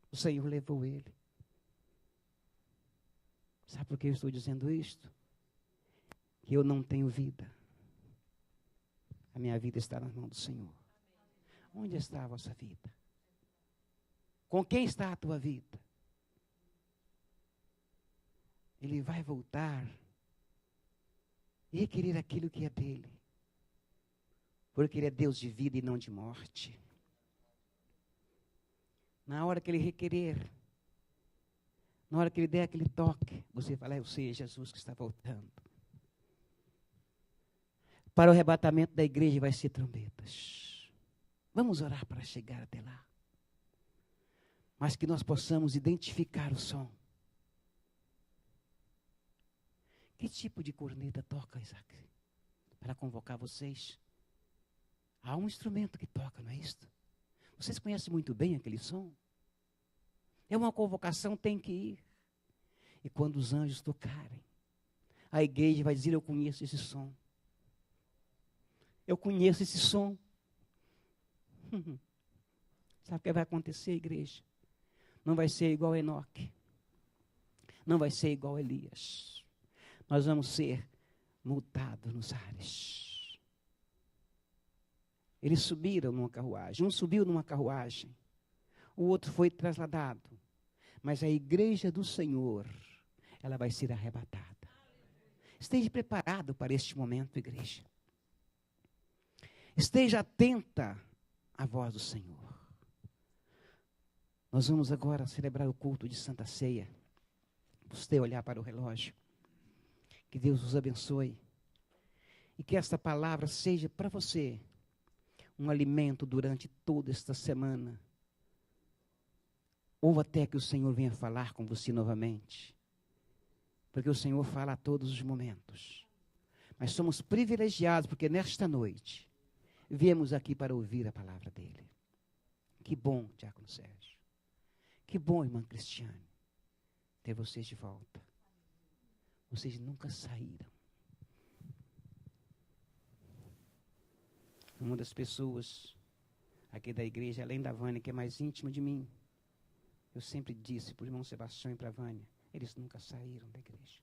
Speaker 3: O Senhor levou ele. Sabe por que eu estou dizendo isto? Que eu não tenho vida. A minha vida está nas mãos do Senhor. Onde está a vossa vida? Com quem está a tua vida? Ele vai voltar e requerer aquilo que é dele. Porque ele é Deus de vida e não de morte. Na hora que ele requerer, na hora que ele der aquele toque, você fala, eu sei, é Jesus que está voltando. Para o arrebatamento da igreja vai ser trombetas. Vamos orar para chegar até lá. Mas que nós possamos identificar o som. Que tipo de corneta toca, Isaac? Para convocar vocês. Há um instrumento que toca, não é isto? Vocês conhecem muito bem aquele som? É uma convocação, tem que ir. E quando os anjos tocarem, a igreja vai dizer, eu conheço esse som. Eu conheço esse som. Sabe o que vai acontecer, igreja? Não vai ser igual a Enoque. Não vai ser igual a Elias. Nós vamos ser multados nos ares. Eles subiram numa carruagem. Um subiu numa carruagem. O outro foi trasladado. Mas a igreja do Senhor, ela vai ser arrebatada. Esteja preparado para este momento, igreja. Esteja atenta à voz do Senhor. Nós vamos agora celebrar o culto de Santa Ceia. Você olhar para o relógio. Que Deus os abençoe. E que esta palavra seja para você um alimento durante toda esta semana. Ou até que o Senhor venha falar com você novamente. Porque o Senhor fala a todos os momentos. Mas somos privilegiados porque nesta noite viemos aqui para ouvir a palavra dele. Que bom, Diácono Sérgio. Que bom, irmã Cristiane, ter vocês de volta. Vocês nunca saíram. Uma das pessoas aqui da igreja, além da Vânia, que é mais íntima de mim, eu sempre disse para o irmão Sebastião e para a Vânia, eles nunca saíram da igreja.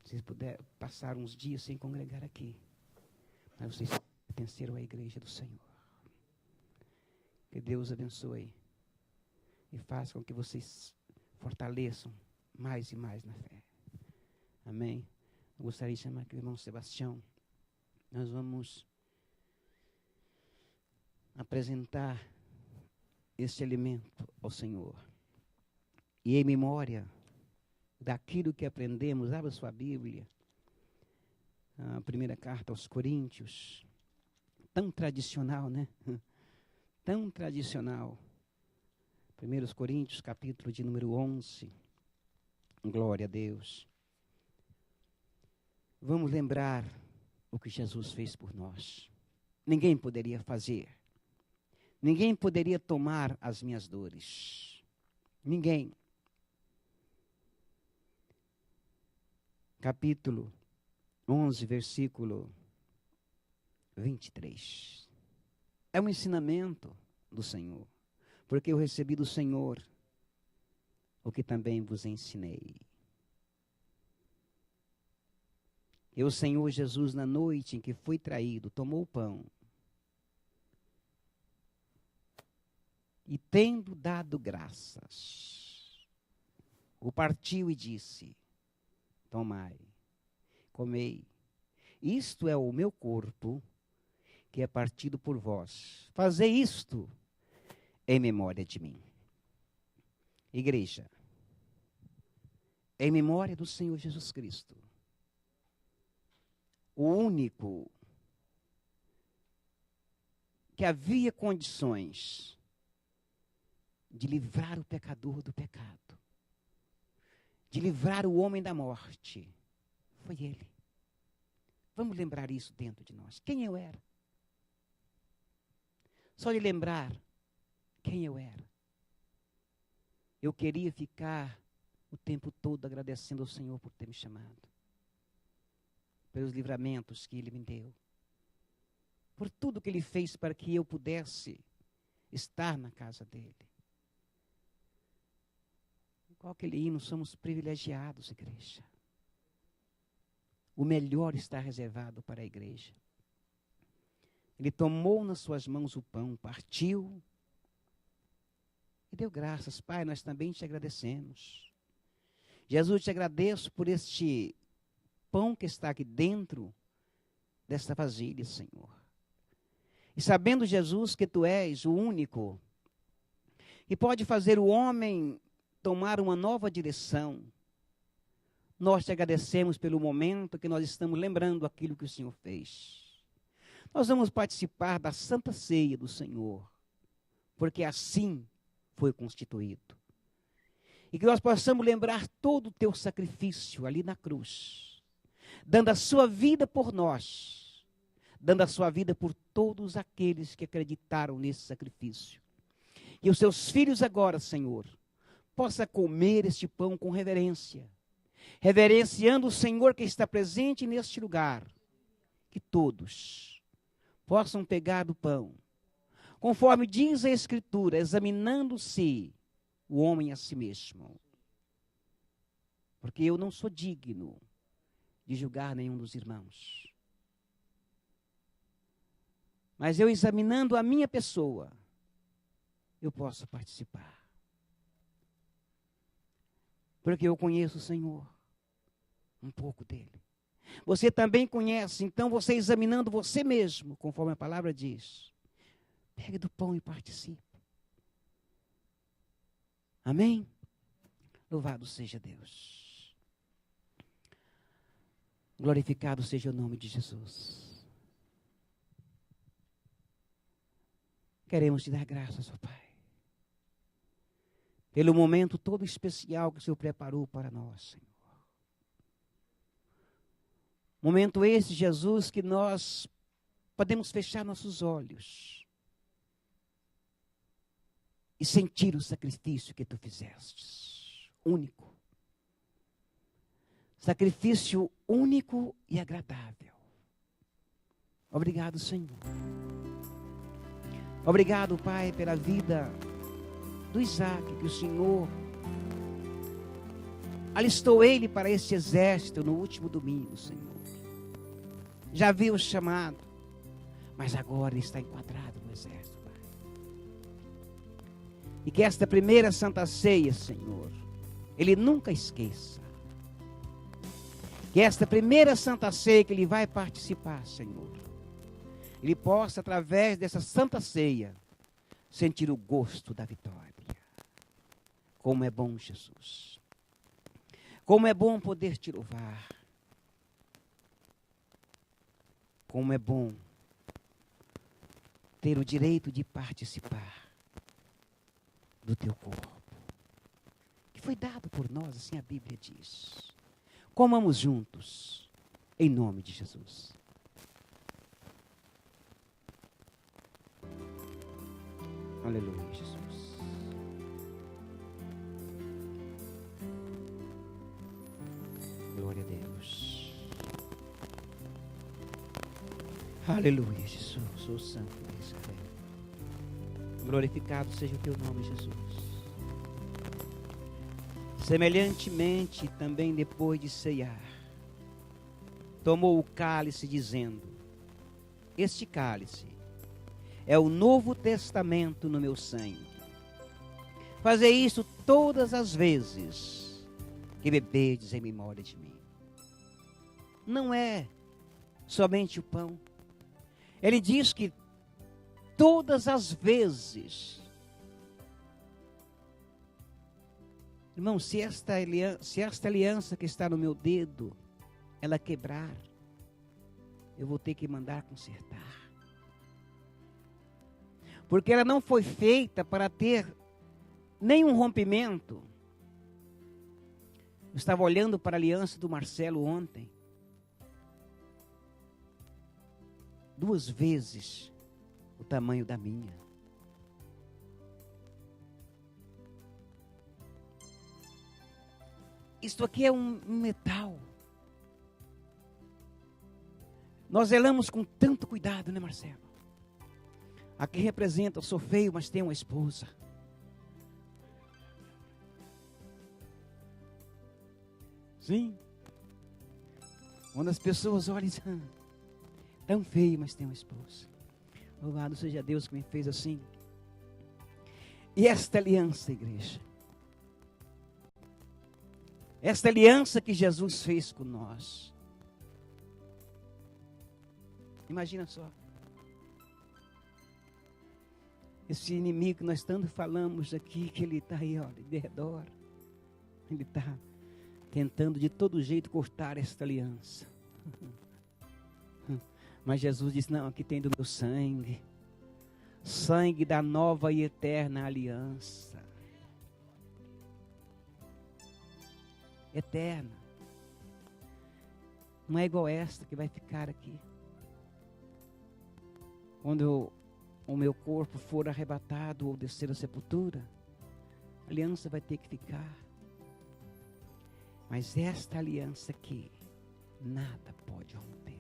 Speaker 3: Vocês puderam passar uns dias sem congregar aqui, mas vocês pertenceram à igreja do Senhor. Que Deus abençoe e faça com que vocês fortaleçam mais e mais na fé. Amém? Eu gostaria de chamar aqui o irmão Sebastião. Nós vamos apresentar este alimento ao Senhor. E em memória daquilo que aprendemos, abra sua Bíblia, a primeira carta aos Coríntios, tão tradicional, né? Tão tradicional. 1 Coríntios, capítulo de número 11. Glória a Deus. Vamos lembrar o que Jesus fez por nós. Ninguém poderia fazer. Ninguém poderia tomar as minhas dores. Ninguém. Capítulo 11, versículo 23. É um ensinamento do Senhor. Porque eu recebi do Senhor o que também vos ensinei. E o Senhor Jesus, na noite em que foi traído, tomou o pão. E tendo dado graças, o partiu e disse, tomai, comei, isto é o meu corpo, que é partido por vós. Fazei isto em memória de mim. Igreja, em memória do Senhor Jesus Cristo, o único que havia condições de livrar o pecador do pecado, de livrar o homem da morte, foi Ele. Vamos lembrar isso dentro de nós. Quem eu era? Só de lembrar quem eu era. Eu queria ficar o tempo todo agradecendo ao Senhor por ter me chamado, pelos livramentos que Ele me deu, por tudo que Ele fez para que eu pudesse estar na casa dEle. Igual aquele hino, somos privilegiados, igreja. O melhor está reservado para a igreja. Ele tomou nas suas mãos o pão, partiu e deu graças. Pai, nós também te agradecemos. Jesus, te agradeço por este pão que está aqui dentro desta vasilha, Senhor. E sabendo, Jesus, que Tu és o único que pode fazer o homem tomar uma nova direção, nós te agradecemos pelo momento que nós estamos lembrando aquilo que o Senhor fez. Nós vamos participar da Santa Ceia do Senhor, porque assim foi constituído. E que nós possamos lembrar todo o Teu sacrifício ali na cruz, dando a Sua vida por nós, dando a Sua vida por todos aqueles que acreditaram nesse sacrifício. E os Seus filhos agora, Senhor, possam comer este pão com reverência, reverenciando o Senhor que está presente neste lugar, que todos possam pegar do pão, conforme diz a Escritura, examinando-se o homem a si mesmo. Porque eu não sou digno de julgar nenhum dos irmãos. Mas eu examinando a minha pessoa, eu posso participar. Porque eu conheço o Senhor, um pouco dele. Você também conhece, então você examinando você mesmo, conforme a palavra diz, pegue do pão e participe. Amém? Louvado seja Deus. Glorificado seja o nome de Jesus. Queremos te dar graças, ó Pai, pelo momento todo especial que o Senhor preparou para nós, Senhor. Momento esse, Jesus, que nós podemos fechar nossos olhos e sentir o sacrifício que Tu fizeste, único. Sacrifício único e agradável. Obrigado, Senhor. Obrigado, Pai, pela vida do Isaac, que o Senhor alistou ele para este exército no último domingo, Senhor. Já viu o chamado, mas agora ele está enquadrado no exército, Pai. E que esta primeira Santa Ceia, Senhor, ele nunca esqueça. Que esta primeira Santa Ceia que ele vai participar, Senhor, ele possa, através dessa Santa Ceia, sentir o gosto da vitória. Como é bom, Jesus. Como é bom poder te louvar. Como é bom ter o direito de participar do Teu corpo, que foi dado por nós, assim a Bíblia diz. Comamos juntos, em nome de Jesus. Aleluia, Jesus. Glória a Deus. Aleluia, Jesus. O Santo de Israel. Glorificado seja o Teu nome, Jesus. Semelhantemente, também depois de ceiar, tomou o cálice, dizendo: este cálice é o Novo Testamento no meu sangue. Fazei isso todas as vezes que beberdes em memória de mim. Não é somente o pão. Ele diz que todas as vezes. Irmão, se esta aliança que está no meu dedo, ela quebrar, eu vou ter que mandar consertar. Porque ela não foi feita para ter nenhum rompimento. Eu estava olhando para a aliança do Marcelo ontem. 2 vezes o tamanho da minha. Isto aqui é um metal. Nós zelamos com tanto cuidado, né, Marcelo? Aqui representa, eu sou feio, mas tenho uma esposa. Sim. Quando as pessoas olham e dizem, tão feio, mas tem uma esposa. Louvado seja Deus que me fez assim. E esta aliança, igreja. Esta aliança que Jesus fez com nós. Imagina só. Esse inimigo que nós tanto falamos aqui, que ele está aí, ó, de redor. Ele está tentando de todo jeito cortar esta aliança. Mas Jesus disse, não, aqui tem do meu sangue. Sangue da nova e eterna aliança. Eterna. Não é igual esta que vai ficar aqui. Quando o meu corpo for arrebatado ou descer à sepultura, a aliança vai ter que ficar. Mas esta aliança aqui, nada pode rompê-la.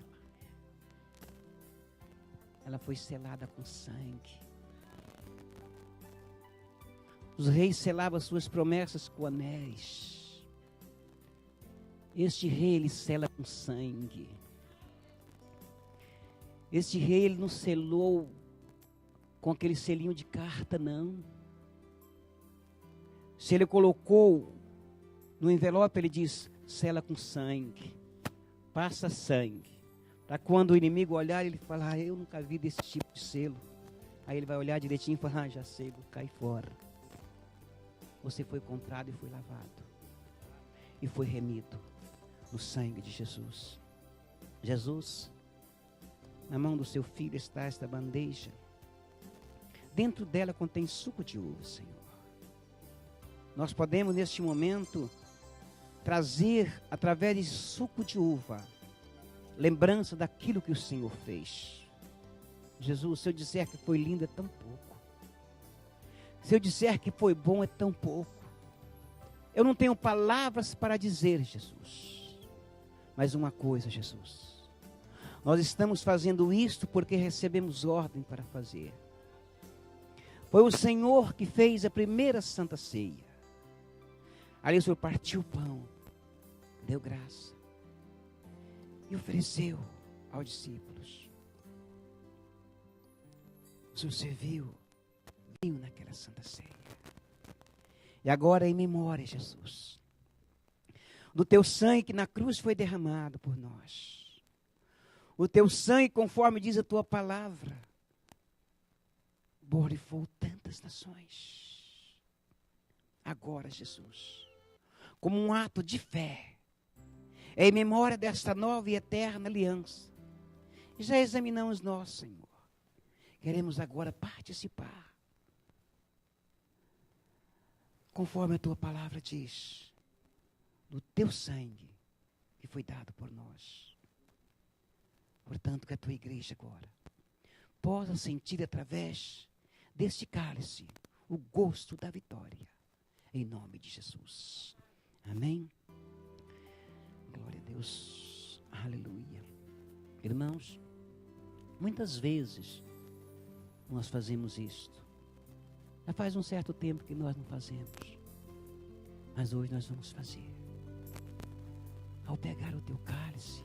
Speaker 3: Ela foi selada com sangue. Os reis selavam suas promessas com anéis. Este rei, ele sela com sangue. Este rei, ele não selou com aquele selinho de carta, não. Se ele colocou no envelope, ele diz, sela com sangue. Passa sangue. Para quando o inimigo olhar, ele falar, eu nunca vi desse tipo de selo. Aí ele vai olhar direitinho e falar, já sei, vou cair fora. Você foi comprado e foi lavado. E foi remido no sangue de Jesus. Jesus, na mão do seu filho está esta bandeja. Dentro dela contém suco de uva, Senhor. Nós podemos neste momento trazer através de suco de uva lembrança daquilo que o Senhor fez. Jesus, se eu disser que foi lindo é tão pouco. Se eu disser que foi bom é tão pouco. Eu não tenho palavras para dizer, Jesus. Mas uma coisa, Jesus. Nós estamos fazendo isto porque recebemos ordem para fazer. Foi o Senhor que fez a primeira Santa Ceia. Ali o Senhor partiu o pão, deu graça e ofereceu aos discípulos. O Senhor serviu vinho naquela Santa Ceia. E agora em memória, Jesus, do teu sangue que na cruz foi derramado por nós. O teu sangue, conforme diz a tua palavra, glorificou tantas nações. Agora, Jesus, como um ato de fé, em memória desta nova e eterna aliança, já examinamos nós, Senhor. Queremos agora participar, conforme a tua palavra diz, do teu sangue que foi dado por nós. Portanto, que a tua igreja agora possa sentir através deste cálice o gosto da vitória, em nome de Jesus. Amém? Glória a Deus. Aleluia. Irmãos, muitas vezes nós fazemos isto. Já faz um certo tempo que nós não fazemos. Mas hoje nós vamos fazer. Ao pegar o teu cálice,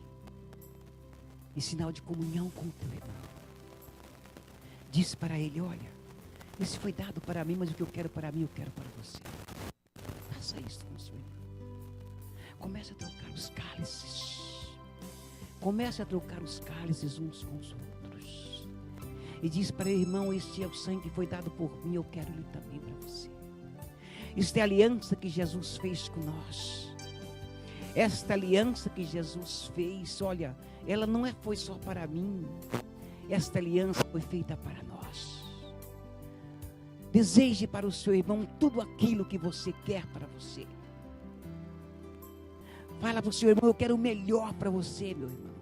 Speaker 3: em sinal de comunhão com o teu irmão, diz para ele, olha, esse foi dado para mim, mas o que eu quero para mim, eu quero para você. Faça isso com o seu irmão. Comece a trocar os cálices. Comece a trocar os cálices uns com os outros. E diz para ele, irmão, este é o sangue que foi dado por mim, eu quero ele também para você. Isto é a aliança que Jesus fez com nós. Esta aliança que Jesus fez, olha, ela não foi só para mim. Esta aliança foi feita para nós. Deseje para o seu irmão tudo aquilo que você quer para você. Fala para o seu irmão, eu quero o melhor para você, meu irmão.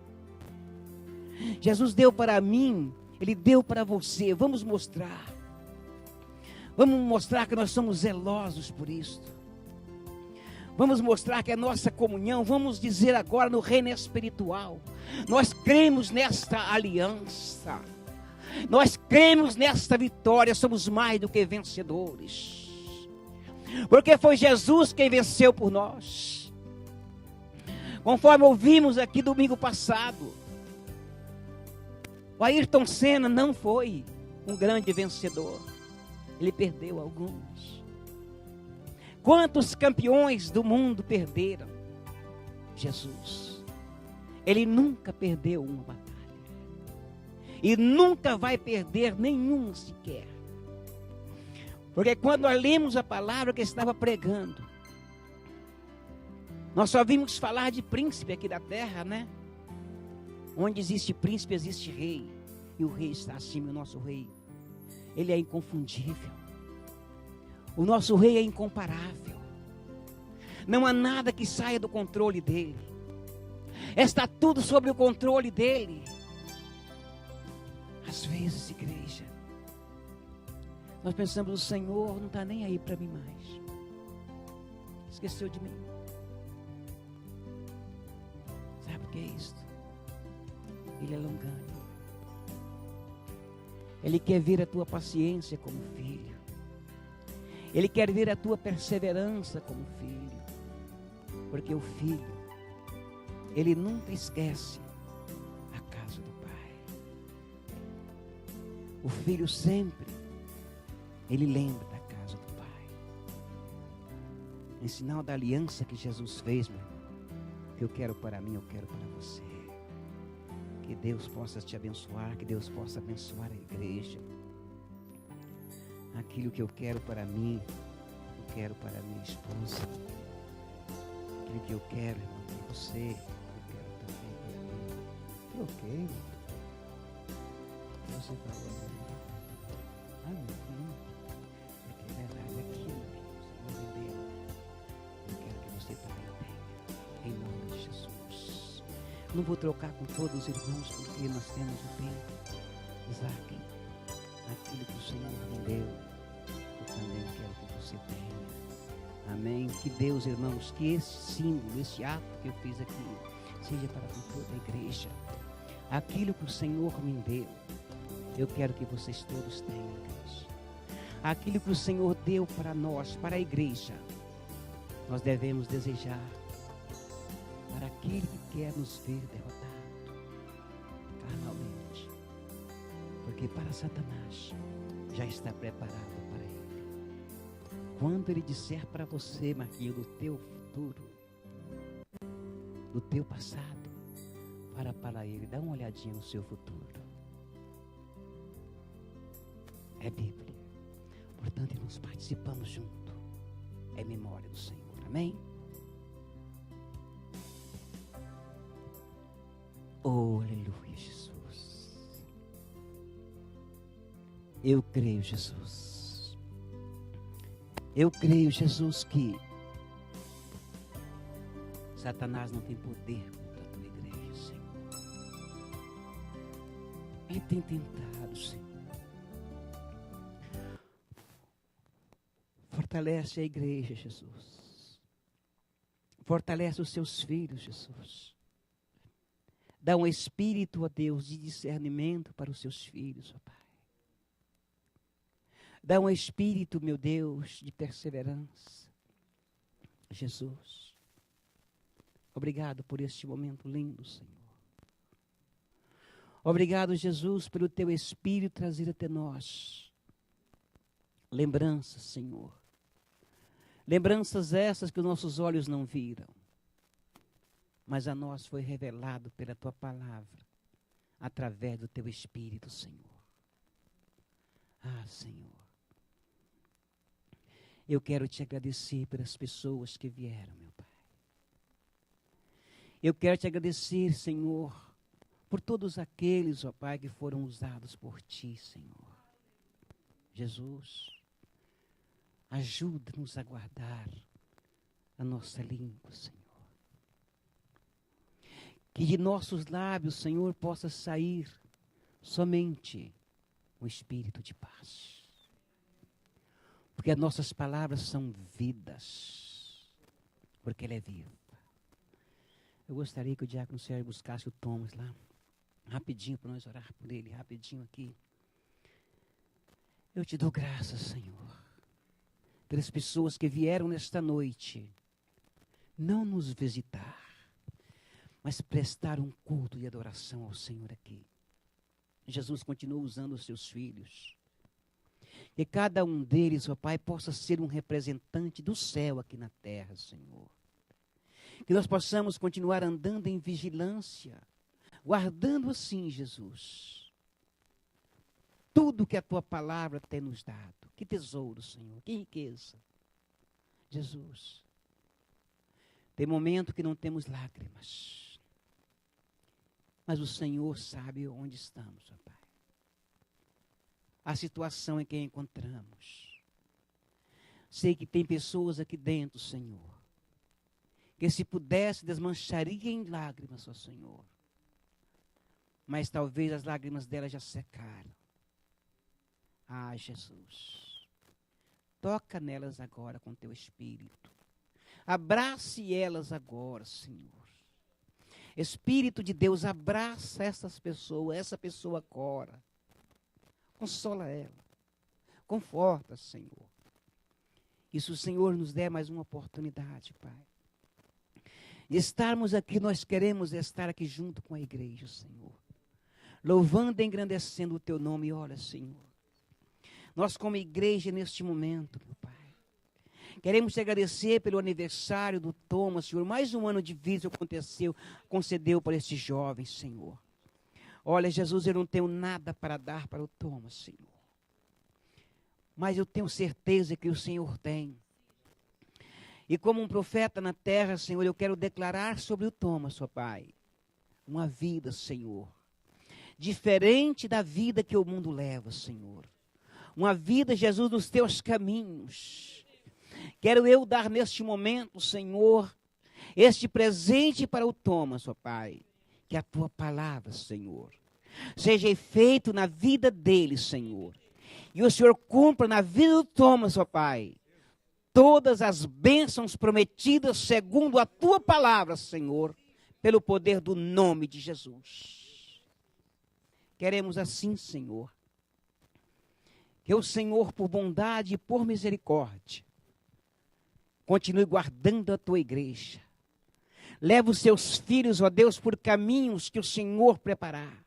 Speaker 3: Jesus deu para mim, Ele deu para você. Vamos mostrar. Vamos mostrar que nós somos zelosos por isso. Vamos mostrar que a nossa comunhão, vamos dizer agora no reino espiritual, nós cremos nesta aliança. Nós cremos nesta vitória, somos mais do que vencedores. Porque foi Jesus quem venceu por nós. Conforme ouvimos aqui domingo passado, o Ayrton Senna não foi um grande vencedor. Ele perdeu alguns. Quantos campeões do mundo perderam? Jesus. Ele nunca perdeu uma batalha. E nunca vai perder nenhum sequer. Porque quando nós lemos a palavra que ele estava pregando, nós só vimos falar de príncipe aqui da terra, né? Onde existe príncipe, existe rei. E o rei está acima, o nosso rei. Ele é inconfundível. O nosso rei é incomparável. Não há nada que saia do controle dele. Está tudo sob o controle dele. Às vezes, igreja, nós pensamos, o Senhor não está nem aí para mim mais. Esqueceu de mim. Sabe o que é isso? Ele é longânimo. Ele quer ver a tua paciência como filho. Ele quer ver a tua perseverança como filho. Porque o filho, ele nunca esquece a casa do pai. O filho sempre, ele lembra da casa do pai. Em sinal da aliança que Jesus fez, meu irmão, que eu quero para mim, eu quero para você. Que Deus possa te abençoar, que Deus possa abençoar a igreja. Aquilo que eu quero para mim, eu quero para minha esposa. Aquilo que eu quero, irmão, para você, eu quero também para mim. Ok, irmão. Você falou, meu filho, porque é verdade, aquilo que você não entendeu, eu quero que você também tenha, em nome de Jesus. Não vou trocar com todos os irmãos, porque nós temos o tempo. Isaac, aquilo que o Senhor me deu, eu também quero que você tenha. Amém? Que Deus, irmãos, que esse símbolo, esse ato que eu fiz aqui, seja para toda a igreja. Aquilo que o Senhor me deu, eu quero que vocês todos tenham, igreja. Aquilo que o Senhor deu para nós, para a igreja, nós devemos desejar para aquele que quer nos ver derrotado carnalmente. Porque para Satanás já está preparado para ele. Quando ele disser para você, Marquinhos, do teu futuro, do teu passado, para ele, dá uma olhadinha no seu futuro. É Bíblia. Portanto, nós participamos junto. É memória do Senhor. Amém? Oh, aleluia, Jesus. Eu creio, Jesus. Eu creio, Jesus, que Satanás não tem poder contra a tua igreja, Senhor. Ele tem tentado, Senhor. Fortalece a igreja, Jesus. Fortalece os seus filhos, Jesus. Dá um espírito, ó Deus, de discernimento para os seus filhos, ó Pai. Dá um espírito, meu Deus, de perseverança. Jesus. Obrigado por este momento lindo, Senhor. Obrigado, Jesus, pelo teu espírito trazer até nós lembranças, Senhor. Lembranças essas que os nossos olhos não viram, mas a nós foi revelado pela tua palavra, através do teu Espírito, Senhor. Ah, Senhor, eu quero te agradecer pelas pessoas que vieram, meu Pai. Eu quero te agradecer, Senhor, por todos aqueles, ó Pai, que foram usados por ti, Senhor. Jesus, Ajuda-nos a guardar a nossa língua, Senhor. Que de nossos lábios, Senhor, possa sair somente o espírito de paz. Porque as nossas palavras são vidas. Porque ela é viva. Eu gostaria que o diácono Sérgio buscasse o Thomas lá. Rapidinho, para nós orar por ele. Rapidinho aqui. Eu te dou graças, Senhor. Pelas pessoas que vieram nesta noite. Não nos visitar. Mas prestar um culto de adoração ao Senhor aqui. Jesus continua usando os seus filhos. Que cada um deles, ó Pai, possa ser um representante do céu aqui na terra, Senhor. Que nós possamos continuar andando em vigilância, guardando assim, Jesus, tudo que a Tua palavra tem nos dado. Que tesouro, Senhor, que riqueza. Jesus, tem momento que não temos lágrimas, mas o Senhor sabe onde estamos, ó Pai. A situação em que encontramos. Sei que tem pessoas aqui dentro, Senhor, que se pudesse desmancharia em lágrimas, ó Senhor. Mas talvez as lágrimas delas já secaram. Ah, Jesus. Toca nelas agora com Teu Espírito. Abrace elas agora, Senhor. Espírito de Deus, abraça essas pessoas, essa pessoa agora. Consola ela. Conforta, Senhor. E se o Senhor nos der mais uma oportunidade, Pai. De estarmos aqui, nós queremos estar aqui junto com a igreja, Senhor. Louvando e engrandecendo o Teu nome. Olha, Senhor. Nós como igreja neste momento, meu Pai. Queremos te agradecer pelo aniversário do Thomas, Senhor. Mais um ano de vida concedeu para este jovem, Senhor. Olha, Jesus, eu não tenho nada para dar para o Thomas, Senhor. Mas eu tenho certeza que o Senhor tem. E como um profeta na terra, Senhor, eu quero declarar sobre o Thomas, ó Pai, uma vida, Senhor, diferente da vida que o mundo leva, Senhor. Uma vida, Jesus, nos Teus caminhos. Quero eu dar neste momento, Senhor, este presente para o Thomas, ó Pai. Que a Tua palavra, Senhor, seja feito na vida dele, Senhor. E o Senhor cumpra na vida do Thomas, ó Pai, todas as bênçãos prometidas segundo a Tua palavra, Senhor, pelo poder do nome de Jesus. Queremos assim, Senhor, que o Senhor, por bondade e por misericórdia, continue guardando a Tua igreja. Leva os Seus filhos, ó Deus, por caminhos que o Senhor preparar.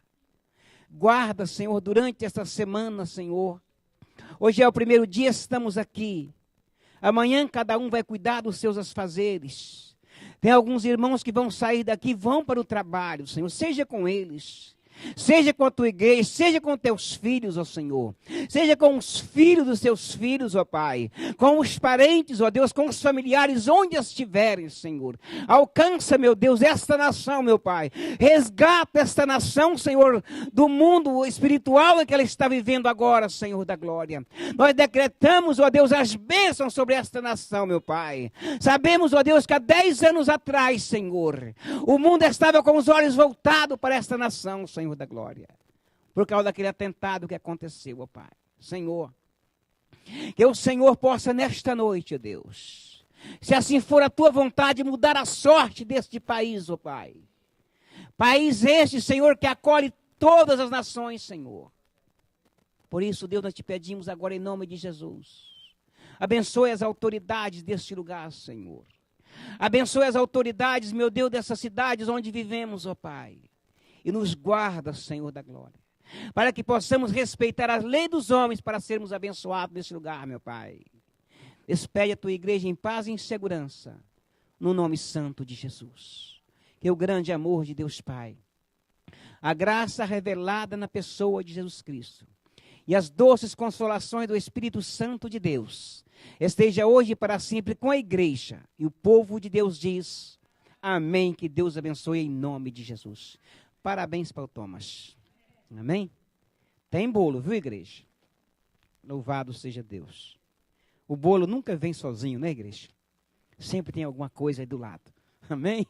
Speaker 3: Guarda, Senhor, durante esta semana, Senhor. Hoje é o primeiro dia, estamos aqui. Amanhã cada um vai cuidar dos seus afazeres. Tem alguns irmãos que vão sair daqui, vão para o trabalho, Senhor. Seja com eles. Seja com a Tua igreja, seja com Teus filhos, ó Senhor. Seja com os filhos dos Teus filhos, ó Pai. Com os parentes, ó Deus, com os familiares, onde estiverem, Senhor. Alcança, meu Deus, esta nação, meu Pai. Resgata esta nação, Senhor, do mundo espiritual em que ela está vivendo agora, Senhor da glória. Nós decretamos, ó Deus, as bênçãos sobre esta nação, meu Pai. Sabemos, ó Deus, que há 10 anos atrás, Senhor, o mundo estava com os olhos voltados para esta nação, Senhor da glória, por causa daquele atentado que aconteceu, ó Pai. Senhor, que o Senhor possa nesta noite, ó Deus, se assim for a Tua vontade, mudar a sorte deste país, ó Pai. País este, Senhor, que acolhe todas as nações, Senhor. Por isso, Deus, nós te pedimos agora em nome de Jesus. Abençoe as autoridades deste lugar, Senhor. Abençoe as autoridades, meu Deus, dessas cidades onde vivemos, ó Pai. E nos guarda, Senhor da glória, para que possamos respeitar a lei dos homens para sermos abençoados nesse lugar, meu Pai. Despede a Tua igreja em paz e em segurança, no nome santo de Jesus. Que o grande amor de Deus Pai, a graça revelada na pessoa de Jesus Cristo e as doces consolações do Espírito Santo de Deus esteja hoje e para sempre com a igreja. E o povo de Deus diz, amém. Que Deus abençoe em nome de Jesus. Parabéns para o Thomas. Amém? Tem bolo, viu, igreja? Louvado seja Deus. O bolo nunca vem sozinho, né, igreja? Sempre tem alguma coisa aí do lado. Amém?